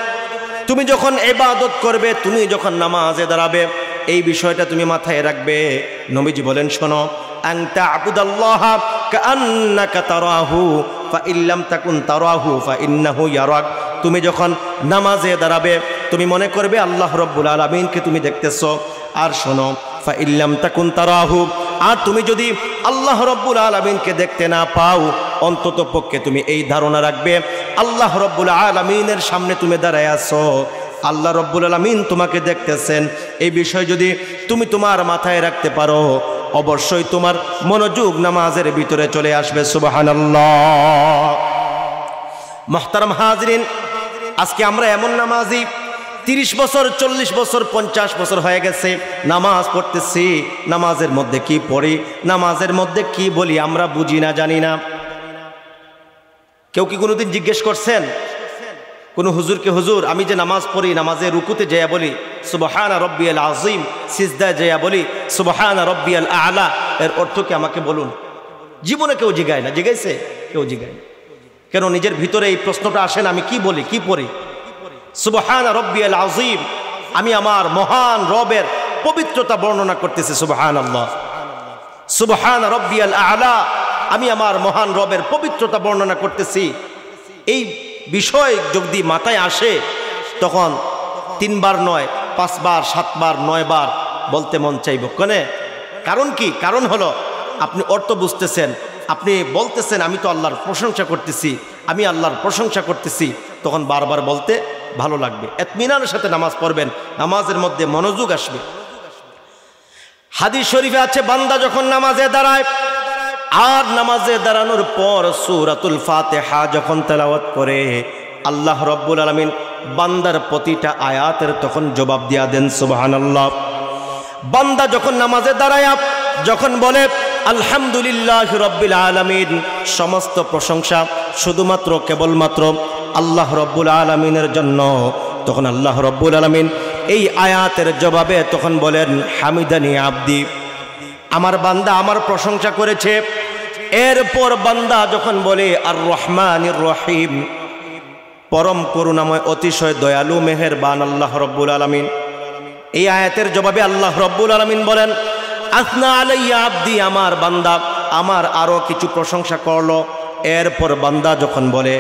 তুমি যখন ইবাদত করবে, তুমি যখন নামাজে দাঁড়াবে, এই বিষয়টা তুমি মাথায় রাখবে। নবীজি বলেন শোনো, আনতা আবুদাল্লাহা কাআন্নাকা তারাহু ফাইল্লাম তাকুন তারাহু ফাইন্নাহু ইয়ারাক। তুমি যখন নামাজে দাঁড়াবে তুমি মনে করবে আল্লাহ রাব্বুল আলামিনকে তুমি দেখতেছো। আর শোনো, ফাইল্লাম তাকুন তারাহু, আর তুমি যদি আল্লাহ রাব্বুল আলামিনকে দেখতে না পাও অন্তত পক্ষে তুমি এই ধারণা রাখবে আল্লাহ রাব্বুল আলামিনের সামনে তুমি দাঁড়ায় আছো, আল্লাহ রাব্বুল আলামিন তোমাকে দেখতেছেন। এই বিষয় যদি তুমি তোমার মাথায় রাখতে পারো অবশ্যই তোমার মনোযোগ নামাজের ভিতরে চলে আসবে। সুবহানাল্লাহ। মুহতারাম হাজিরিন, আজকে আমরা এমন নামাজি 30 বছর 40 বছর 50 বছর হয়ে গেছে নামাজ পড়তেছি, নামাজের মধ্যে কি পড়ি, নামাজের মধ্যে কি বলি আমরা বুঝি না, জানি না। কেউ কি কোনোদিন জিজ্ঞেস করছেন কোন হুজুরকে, হুজুর আমি যে নামাজ পড়ি, নামাজে রুকুতে যেয়া বলি সুবহানা রব্বিয়াল আযীম, সিজদায় যেয়া বলি সুবহানা রব্বিয়াল আ'লা, এর অর্থ কি আমাকে বলুন? জীবনে কেউ জিগায় না। জিগাইছে? কেউ জিগায় না। কেন? নিজের ভিতরে এই প্রশ্নটা আসে না, আমি কি বলি, কি পড়ি? সুবহানা রব্বিয়াল আযীম, আমি আমার মহান রবের পবিত্রতা বর্ণনা করতেছি। সুবহানাল্লাহ। সুবহানা রব্বিয়াল আ'লা, আমি আমার মহান রবের পবিত্রতা বর্ণনা করতেছি। এই বিষয় যদি মাথায় আসে তখন 3 বার নয় 5 বার 7 বার 9 বার বলতে মন চাইব। কেনে? কারণ কি? কারণ হলো আপনি অর্থ বুঝতেছেন, আপনি বলতেছেন আমি তো আল্লাহর প্রশংসা করতেছি, আমি আল্লাহর প্রশংসা করতেছি, তখন বারবার বলতে ভালো লাগবে। ইতমিনানের সাথে নামাজ পড়বেন, নামাজের মধ্যে মনোযোগ আসবে। হাদিস শরীফে আছে, বান্দা যখন নামাজে দাঁড়ায় আর নামাজে দাঁড়ানোর পর সূরাতুল ফাতিহা যখন তেলাওয়াত করে, আল্লাহ রাব্বুল আলামিন বান্দার প্রতিটা আয়াতের তখন জবাব দিয়া দেন। সুবহানাল্লাহ। বান্দা যখন নামাজে দাঁড়ায় যখন বলে আলহামদুলিল্লাহি রাব্বিল আলামিন, সমস্ত প্রশংসা শুধুমাত্র কেবলমাত্র আল্লাহ রাব্বুল আলামিনের জন্য, তখন আল্লাহ রাব্বুল আলামিন এই আয়াতের জবাবে তখন বলেন হামিদানি আব্দি, আমার বান্দা আমার প্রশংসা করেছে। এরপর বান্দা যখন বলে আর রহমানির রহিম, পরম করুণাময় অতিশয় দয়ালু মেহেরবান আল্লাহ রাব্বুল আলামিন, এই আয়াতের জবাবে আল্লাহ রাব্বুল আলামিন বলেন আসনা আলাইয়া আব্দি, আমার বান্দা আমার আরো কিছু প্রশংসা করলো। এরপর বান্দা যখন বলে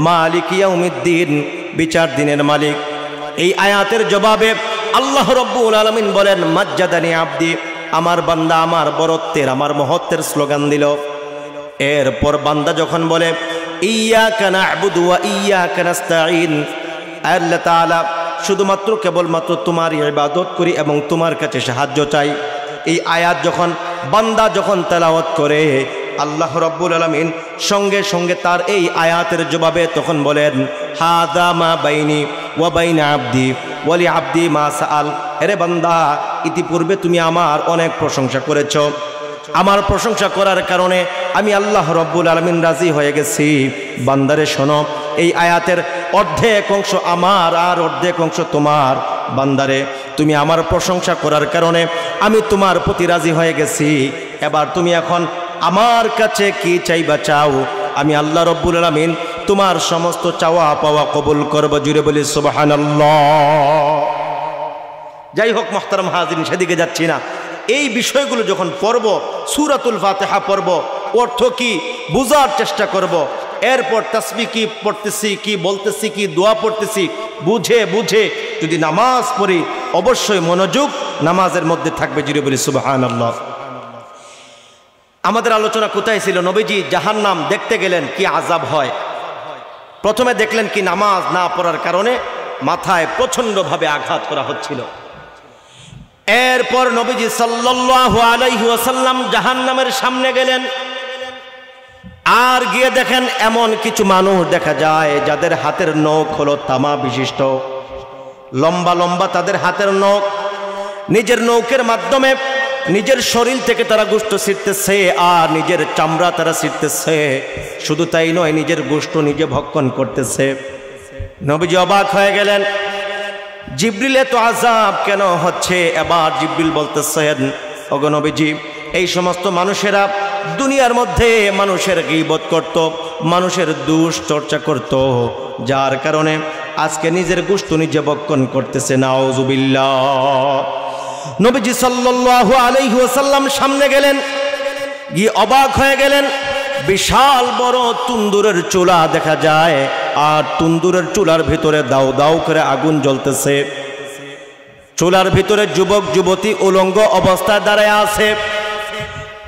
মালিক ইয়াউমিদ্দিন, বিচার দিনের মালিক, এই আয়াতের জবাবে আল্লাহ রাব্বুল আলামিন বলেন মাজ্জাদানি আব্দি, আমার বান্দা আমার বরত্বের আমার মহত্বের স্লোগান দিল। এরপর বান্দা যখন বলে ইয়্যাকা না'বুদু ওয়া ইয়্যাকা নাস্তাঈন, আল্লাহ তাআলা শুধুমাত্র কেবলমাত্র তোমার ইবাদত করি এবং তোমার কাছে সাহায্য চাই, এই আয়াত যখন বান্দা যখন তেলাওয়াত করে, আল্লাহ রাব্বুল আলামিন সঙ্গে সঙ্গে তার এই আয়াতের জবাবে তখন বলেন হাদা মা বাইনি ওয়া বাইনা আব্দি ওয়া লি আব্দি মা সাআল, এরে বান্দা ইতিপূর্বে তুমি আমার অনেক প্রশংসা করেছো, আমার প্রশংসা করার কারণে আমি আল্লাহ রাব্বুল আলামিন রাজি হয়ে গেছি। বান্দারে শোনো, এই আয়াতের অর্ধেক অংশ আমার আর অর্ধেক অংশ তোমার। বান্দারে তুমি আমার প্রশংসা করার কারণে আমি তোমার প্রতি রাজি হয়ে গেছি, এবার তুমি এখন আমার কাছে কি চাইবা চাও, আমি আল্লাহ রাব্বুল আলামিন তোমার সমস্ত চাওয়া পাওয়া কবুল করব। জুড়ে বলি সুবহানাল্লাহ। যাই হোক মুহতারাম হাজিরিন, সেদিকে যাচ্ছি না। এই বিষয়গুলো যখন পড়ব, সূরাতুল ফাতিহা পড়ব, অর্থ কি বুঝার চেষ্টা করব, এরপর তাসবিহ কি পড়তেছি, কি বলতেছি, কি দোয়া পড়তেছি, বুঝে বুঝে যদি নামাজ পড়ি, অবশ্যই মনোযোগ নামাজের মধ্যে থাকবে। জুড়ে বলি সুবহানাল্লাহ। আমাদের আলোচনা কোথায় ছিল? নবীজি জাহান্নাম দেখতে গেলেন, কি আযাব হয়। প্রথমে দেখলেন কি নামাজ না পড়ার কারণে মাথায় প্রচণ্ডভাবে আঘাত করা হচ্ছিল। এরপর নবীজি সাল্লাল্লাহু আলাইহি ওয়াসাল্লাম জাহান্নামের সামনে গেলেন, আর গিয়ে দেখেন এমন কিছু মানুষ দেখা যায় যাদের হাতের নখ হলো তামা বিশিষ্ট, লম্বা লম্বা তাদের হাতের নখ, নিজের নখের মাধ্যমে নিজের শরীর থেকে তারা গোশত ছিঁড়তেছে আর নিজের চামড়া তারা ছিঁড়তেছে। শুধু তাই নয়, নিজের গোশত নিজে ভক্ষণ করতেছে। নবীজি অবাক হয়ে গেলেন, জিবরিল এত আযাব কেন হচ্ছে? এবার জিবরিল বলতেছেন, ওগো নবীজি, এই সমস্ত মানুষেরা দুনিয়ার মধ্যে মানুষের গীবত করত, মানুষের দুশ্চর্চা করত, যার কারণে আজকে নিজের গোশত নিজে ভক্ষণ করতেছে। নাউযুবিল্লাহ। নবীজি সাল্লাল্লাহু আলাইহি ওয়াসাল্লাম সামনে গেলেন, গিয়ে অবাক হয়ে গেলেন, বিশাল বড় তন্দুরের চুলা দেখা যায়, আর তন্দুরের চুলার ভিতরে দাউ দাউ করে আগুন জ্বলতেছে। চুলার ভিতরে যুবক যুবতী উলঙ্গ অবস্থায় দাঁড়ায় আছে।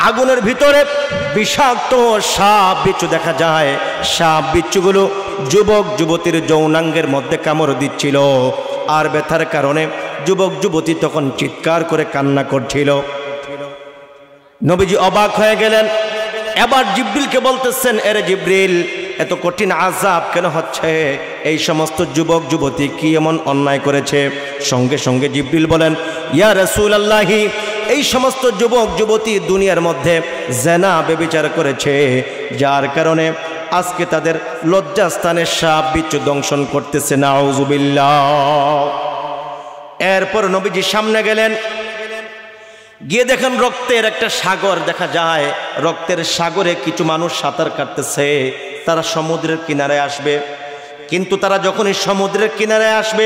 আগুনের ভিতরে বিষাক্ত সাপ বিচ্ছু দেখা যায়। সাপ বিচ্ছুগুলো যুবক যুবতীর যৌনাঙ্গের মধ্যে কামড় দিচ্ছিল, আর ব্যথার কারণে যুবক যুবতী তখন চিৎকার করে কান্না করছিল। নবীজি অবাক হয়ে গেলেন। এবার জিবরিলকে বলতেছেন, এরে জিবরিল, এত কঠিন আযাব কেন হচ্ছে? এই সমস্ত যুবক যুবতী কি এমন অন্যায় করেছে? সঙ্গে সঙ্গে জিবরিল বলেন, ইয়া রাসূলুল্লাহি, এই সমস্ত যুবক যুবতী দুনিয়ার মধ্যে জিনা ব্যভিচার করেছে, যার কারণে আজকে তাদের লজ্জাস্থানে সাপ বিচ্ছু দংশন করতেছে। নাউযুবিল্লাহ। এরপর নবীজি সামনে গেলেন, গিয়ে দেখেন রক্তের একটা সাগর দেখা যায়। রক্তের সাগরে কিছু মানুষ সাঁতার কাটতেছে, তারা সমুদ্রের কিনারে আসবে। কিন্তু তারা যখনই সমুদ্রের কিনারে আসবে,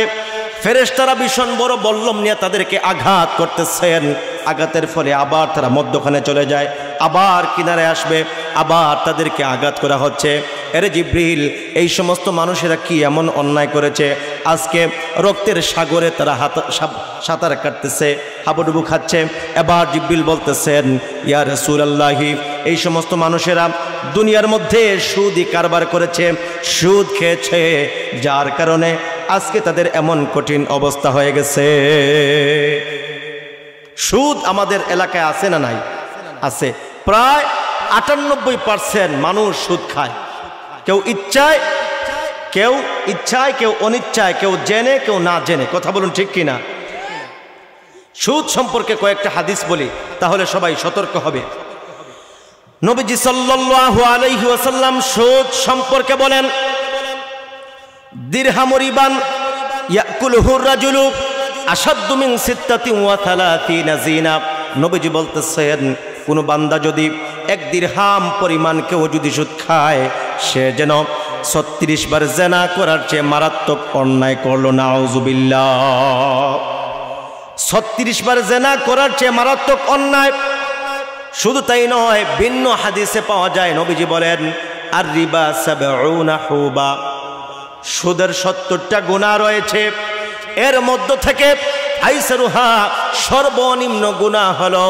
ফেরেশতারা ভীষণ বড় বল্লম নিয়ে তাদেরকে আঘাত করতেছেন। আঘাতের ফলে আবার তারা মধ্যখানে চলে যায়, আবার কিনারে আসবে, আবার তাদেরকে আঘাত করা হচ্ছে। এরে জিবরিল, এই সমস্ত মানুষেরা কি এমন অন্যায় করেছে? আজকে রক্তের সাগরে তারা সাঁতার কাটতেছে, হাবুডুবু খাচ্ছে। এবার জিবরিল বলতেছেন, ইয়া রাসূলুল্লাহি, এই সমস্ত মানুষেরা দুনিয়ার মধ্যে সুদই কারবার করেছে, সুদ খেয়েছে, যার কারণে আজকে তাদের এমন কঠিন অবস্থা হয়ে গেছে। সুদ আমাদের এলাকায় আছে না নাই? আছে। প্রায় 98% মানুষ সুদ খায়। কেউ ইচ্ছায়, কেউ অনিচ্ছায়, কেউ জেনে, কেউ না জেনে। কথা বলুন ঠিক কিনা? সুদ সম্পর্কে কয়েকটা হাদিস বলি, তাহলে সবাই সতর্ক হবে। নবীজি সাল্লাল্লাহু আলাইহি ওয়াসাল্লাম সুদ সম্পর্কে বলেন, দিরহামু রিবান ইয়াকুলুহু রাজুলু আশাদ্দু মিন 36 জিনা। নবীজি বলতেছেন, কোন বান্দা যদি 1 দিরহাম পরিমাণ কেউ যদি সুদ খায়, সে যেন 36 বার জিনা করার চেয়ে মারাত্মক অন্যায় করলো। নাউযুবিল্লাহ। 36 বার জিনা করার চেয়ে মারাত্মক অন্যায়। শুধু তাই নয়, ভিন্ন হাদিসে পাওয়া যায়, নবীজি বলেন, আর রিবা 70 হুবা, সুদের 70টা গুনাহ রয়েছে। এর মধ্য থেকে আইসারুহা, সর্বনিম্ন গুনাহ হলো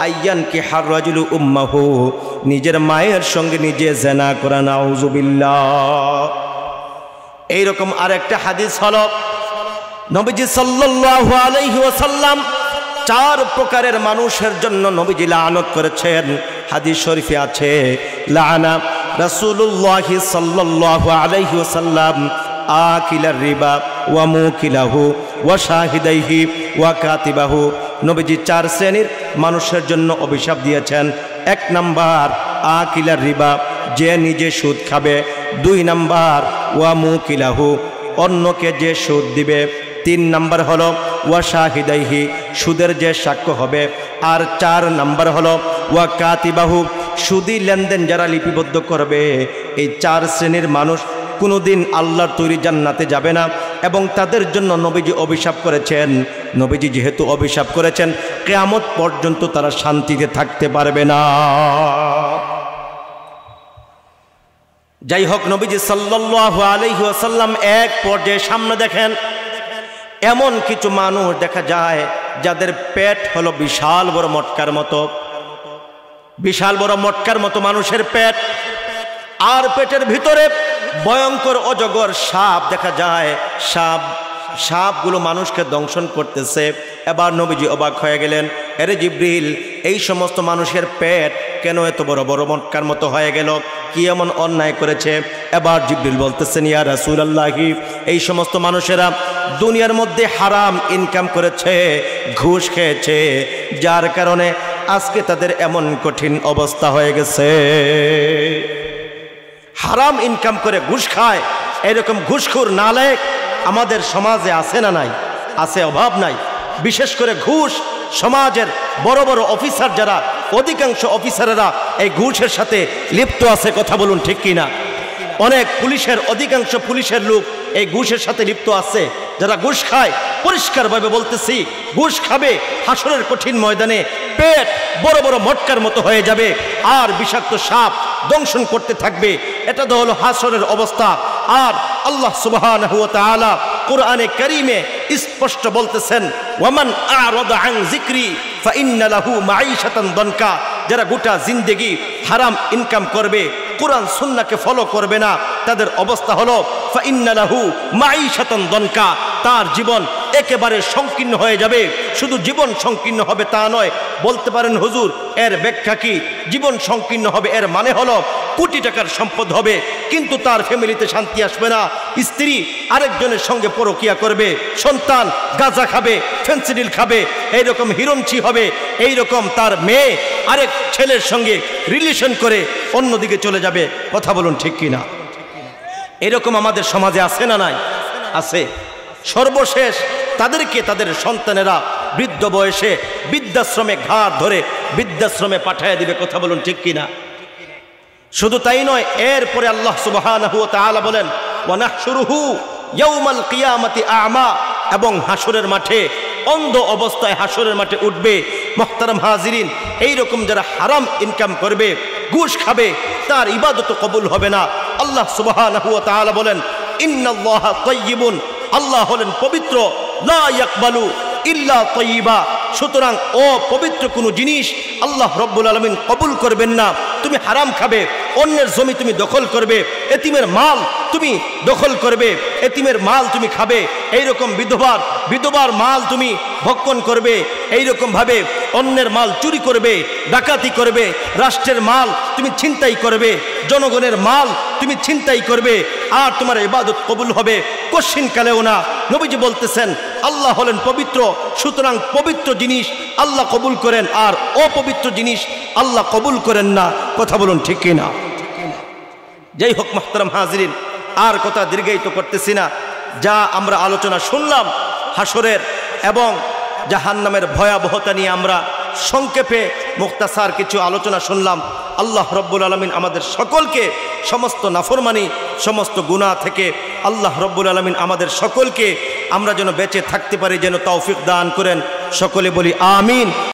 আইয়ান কি হার রাজুলু উম্মাহু, নিজের মায়ের সঙ্গে নিজে জিনা করা। নাউযুবিল্লাহ। এইরকম আরেকটা হাদিস হলো, নবীজি সাল্লাল্লাহু আলাইহি ওয়াসাল্লাম 4 প্রকারের মানুষের জন্য নবীজি লানত করেছেন। হাদিস শরীফে আছে, লানা রাসূলুল্লাহ সাল্লাল্লাহু আলাইহি ওয়াসাল্লাম আকিলার রিবা ওয়া মুকিলাহু ওয়া শাহিদাইহি ওয়া কাতিবাহু। নবীজি 4 শ্রেণীর মানুষের জন্য অভিশাপ দিয়েছেন। 1 নাম্বার আকিলার রিবা, যে নিজে সুদ খাবে। 2 নাম্বার ওয়া মুকিলাহু, অন্যকে যে সুদ দিবে। 3 নাম্বার হলো ওয়া শাহিদাইহি, সুদের যে সাক্ষ্য হবে। আর 4 নাম্বার হলো ওয়া কাতিবাহু, সুদি লেনদেন যারা লিপিবদ্ধ করবে। এই 4 শ্রেণীর মানুষ কোনোদিন আল্লাহর তৈরি জান্নাতে যাবে না, এবং তাদের জন্য নবীজি অভিশাপ করেছেন। নবীজি যেহেতু অভিশাপ করেছেন, কিয়ামত পর্যন্ত তারা শান্তিতে থাকতে পারবে না। যাই হোক, নবীজি সাল্লাল্লাহু আলাইহি ওয়াসাল্লাম এক পর্যায়ে সামনে দেখেন, এমন কিছু মানুষ দেখা যায় যাদের পেট হলো বিশাল বড় মটকার মতো। বিশাল বড় মটকার মতো মানুষের পেট, আর পেটের ভিতরে ভয়ঙ্কর অজগর সাপ দেখা যায়। সাপগুলো মানুষকে দংশন করতেছে। এবার নবীজি অবাক হয়ে গেলেন, আরে জিবরিল, এই সমস্ত মানুষের পেট কেন এত বড় বড় মটকার মতো হয়ে গেল? কি এমন অন্যায় করেছে? এবার জিবরিল বলতেছেন, ইয়া রাসূলুল্লাহি, এই সমস্ত মানুষেরা দুনিয়ার মধ্যে হারাম ইনকাম করেছে, ঘুষ খেয়েছে, যার কারণে আজকে তাদের এমন কঠিন অবস্থা হয়ে গেছে। হারাম ইনকাম করে ঘুষ খায়, এরকম ঘুষখোর নালায়েক আমাদের সমাজে আছে না নাই? আছে, অভাব নাই। বিশেষ করে ঘুষ, সমাজের বড় বড় অফিসার যারা, অধিকাংশ অফিসারেরা এই ঘুষের সাথে লিপ্ত আছে। কথা বলুন ঠিক কিনা? অনেক পুলিশের, অধিকাংশ পুলিশের লোক এই ঘুষের সাথে লিপ্ত আছে। যারা ঘুষ খায়, পরিষ্কারভাবে বলতেছি, ঘুষ খাবে, হাসরের কঠিন ময়দানে পেট বড় বড় মটকার মতো হয়ে যাবে, আর বিষাক্ত সাপ দংশন করতে থাকবে। এটা তো হলো হাসরের অবস্থা। আর আল্লাহ সুবহানাহু ওয়া তাআলা কোরআনে কারীমে স্পষ্ট বলতেছেন, ওয়ামান আ'রাদা আন যিকরি ফাইন্না লাহু মাঈশাতান দনকা। যারা গোটা জিন্দেগি হারাম ইনকাম করবে, কোরআন সুন্নাহকে ফলো করবে না, তাদের অবস্থা হলো ফাইন্না লাহু মাঈশাতান দনকা, তার জীবন একেবারে সংকীর্ণ হয়ে যাবে। শুধু জীবন সংকীর্ণ হবে তা নয়, বলতে পারেন হুজুর এর ব্যাখ্যা কি? জীবন সংকীর্ণ হবে এর মানে হলো কোটি টাকার সম্পদ হবে, কিন্তু তার ফ্যামিলিতে শান্তি আসবে না। স্ত্রী আরেকজনের সঙ্গে পরকিয়া করবে, সন্তান গাঁজা খাবে, ফেন্সিডিল খাবে, এইরকম হিরণচি হবে, এইরকম তার মেয়ে আরেক ছেলের সঙ্গে রিলেশন করে অন্যদিকে চলে যাবে। কথা বলুন ঠিক কিনা? এরকম আমাদের সমাজে আছে না নাই? আছে। সর্বশেষ তাদেরকে তাদের সন্তানেরা বৃদ্ধ বয়সে বৃদ্ধাশ্রমে ঘাট ধরে বৃদ্ধাশ্রমে পাঠিয়ে দিবে। কথা বলুন ঠিক কিনা? শুধু তাই নয়, এরপরে আল্লাহ সুবহানাহু ওয়া তাআলা বলেন, ওয়া নাহশুরুহু ইয়াউমাল কিয়ামাতি আ'মা, এবং হাসরের মাঠে অন্ধ অবস্থায় হাসরের মাঠে উঠবে। মুহতারাম হাজিরিন, এইরকম যারা হারাম ইনকাম করবে, ঘুষ খাবে, তার ইবাদত কবুল হবে না। আল্লাহ সুবহানাহু ওয়া তাআলা বলেন, ইন্নাল্লাহা তাইয়্যিবুন, আল্লাহ হলেন পবিত্র, লা ইয়াকবালু ইল্লা তাইয়্যিবা। সুতরাং অপবিত্র কোনো জিনিস আল্লাহ রব্বুল আলামিন কবুল করবেন না তুমি হারাম খাবে, অন্যের জমি তুমি দখল করবে, এতিমের মাল তুমি দখল করবে, এতিমের মাল তুমি খাবে, এইরকম বিধবার মাল তুমি ভক্ষণ করবে, এইরকম ভাবে অন্যের মাল চুরি করবে, ডাকাতি করবে, রাষ্ট্রের মাল তুমি ছিনতাই করবে, জনগণের মাল তুমি ছিনতাই করবে, আর তোমার ইবাদত কবুল হবে কশিনকালেও না। নবীজি বলতেছেন আল্লাহ হলেন পবিত্র, সুতরাং পবিত্র জিনিস আল্লাহ কবুল করেন, আর অপবিত্র জিনিস আল্লাহ কবুল করেন না। কথা বলুন ঠিক কিনা? যাই হোক মুহতারাম হাজিরিন, আর কথা দীর্ঘায়িত করতেছি না। যা আমরা আলোচনা শুনলাম হাসরের এবং জাহান্নামের ভয়াবহতা নিয়ে আমরা সংক্ষেপে মুখতাসার কিছু আলোচনা শুনলাম। আল্লাহ রব্বুল আলামিন আমাদের সকলকে সমস্ত নাফরমানি, সমস্ত গুনাহ থেকে আল্লাহ রব্বুল আলামিন আমাদের সকলকে আমরা যেন বেঁচে থাকতে পারি যেন তৌফিক দান করেন। সকলে বলি আমিন।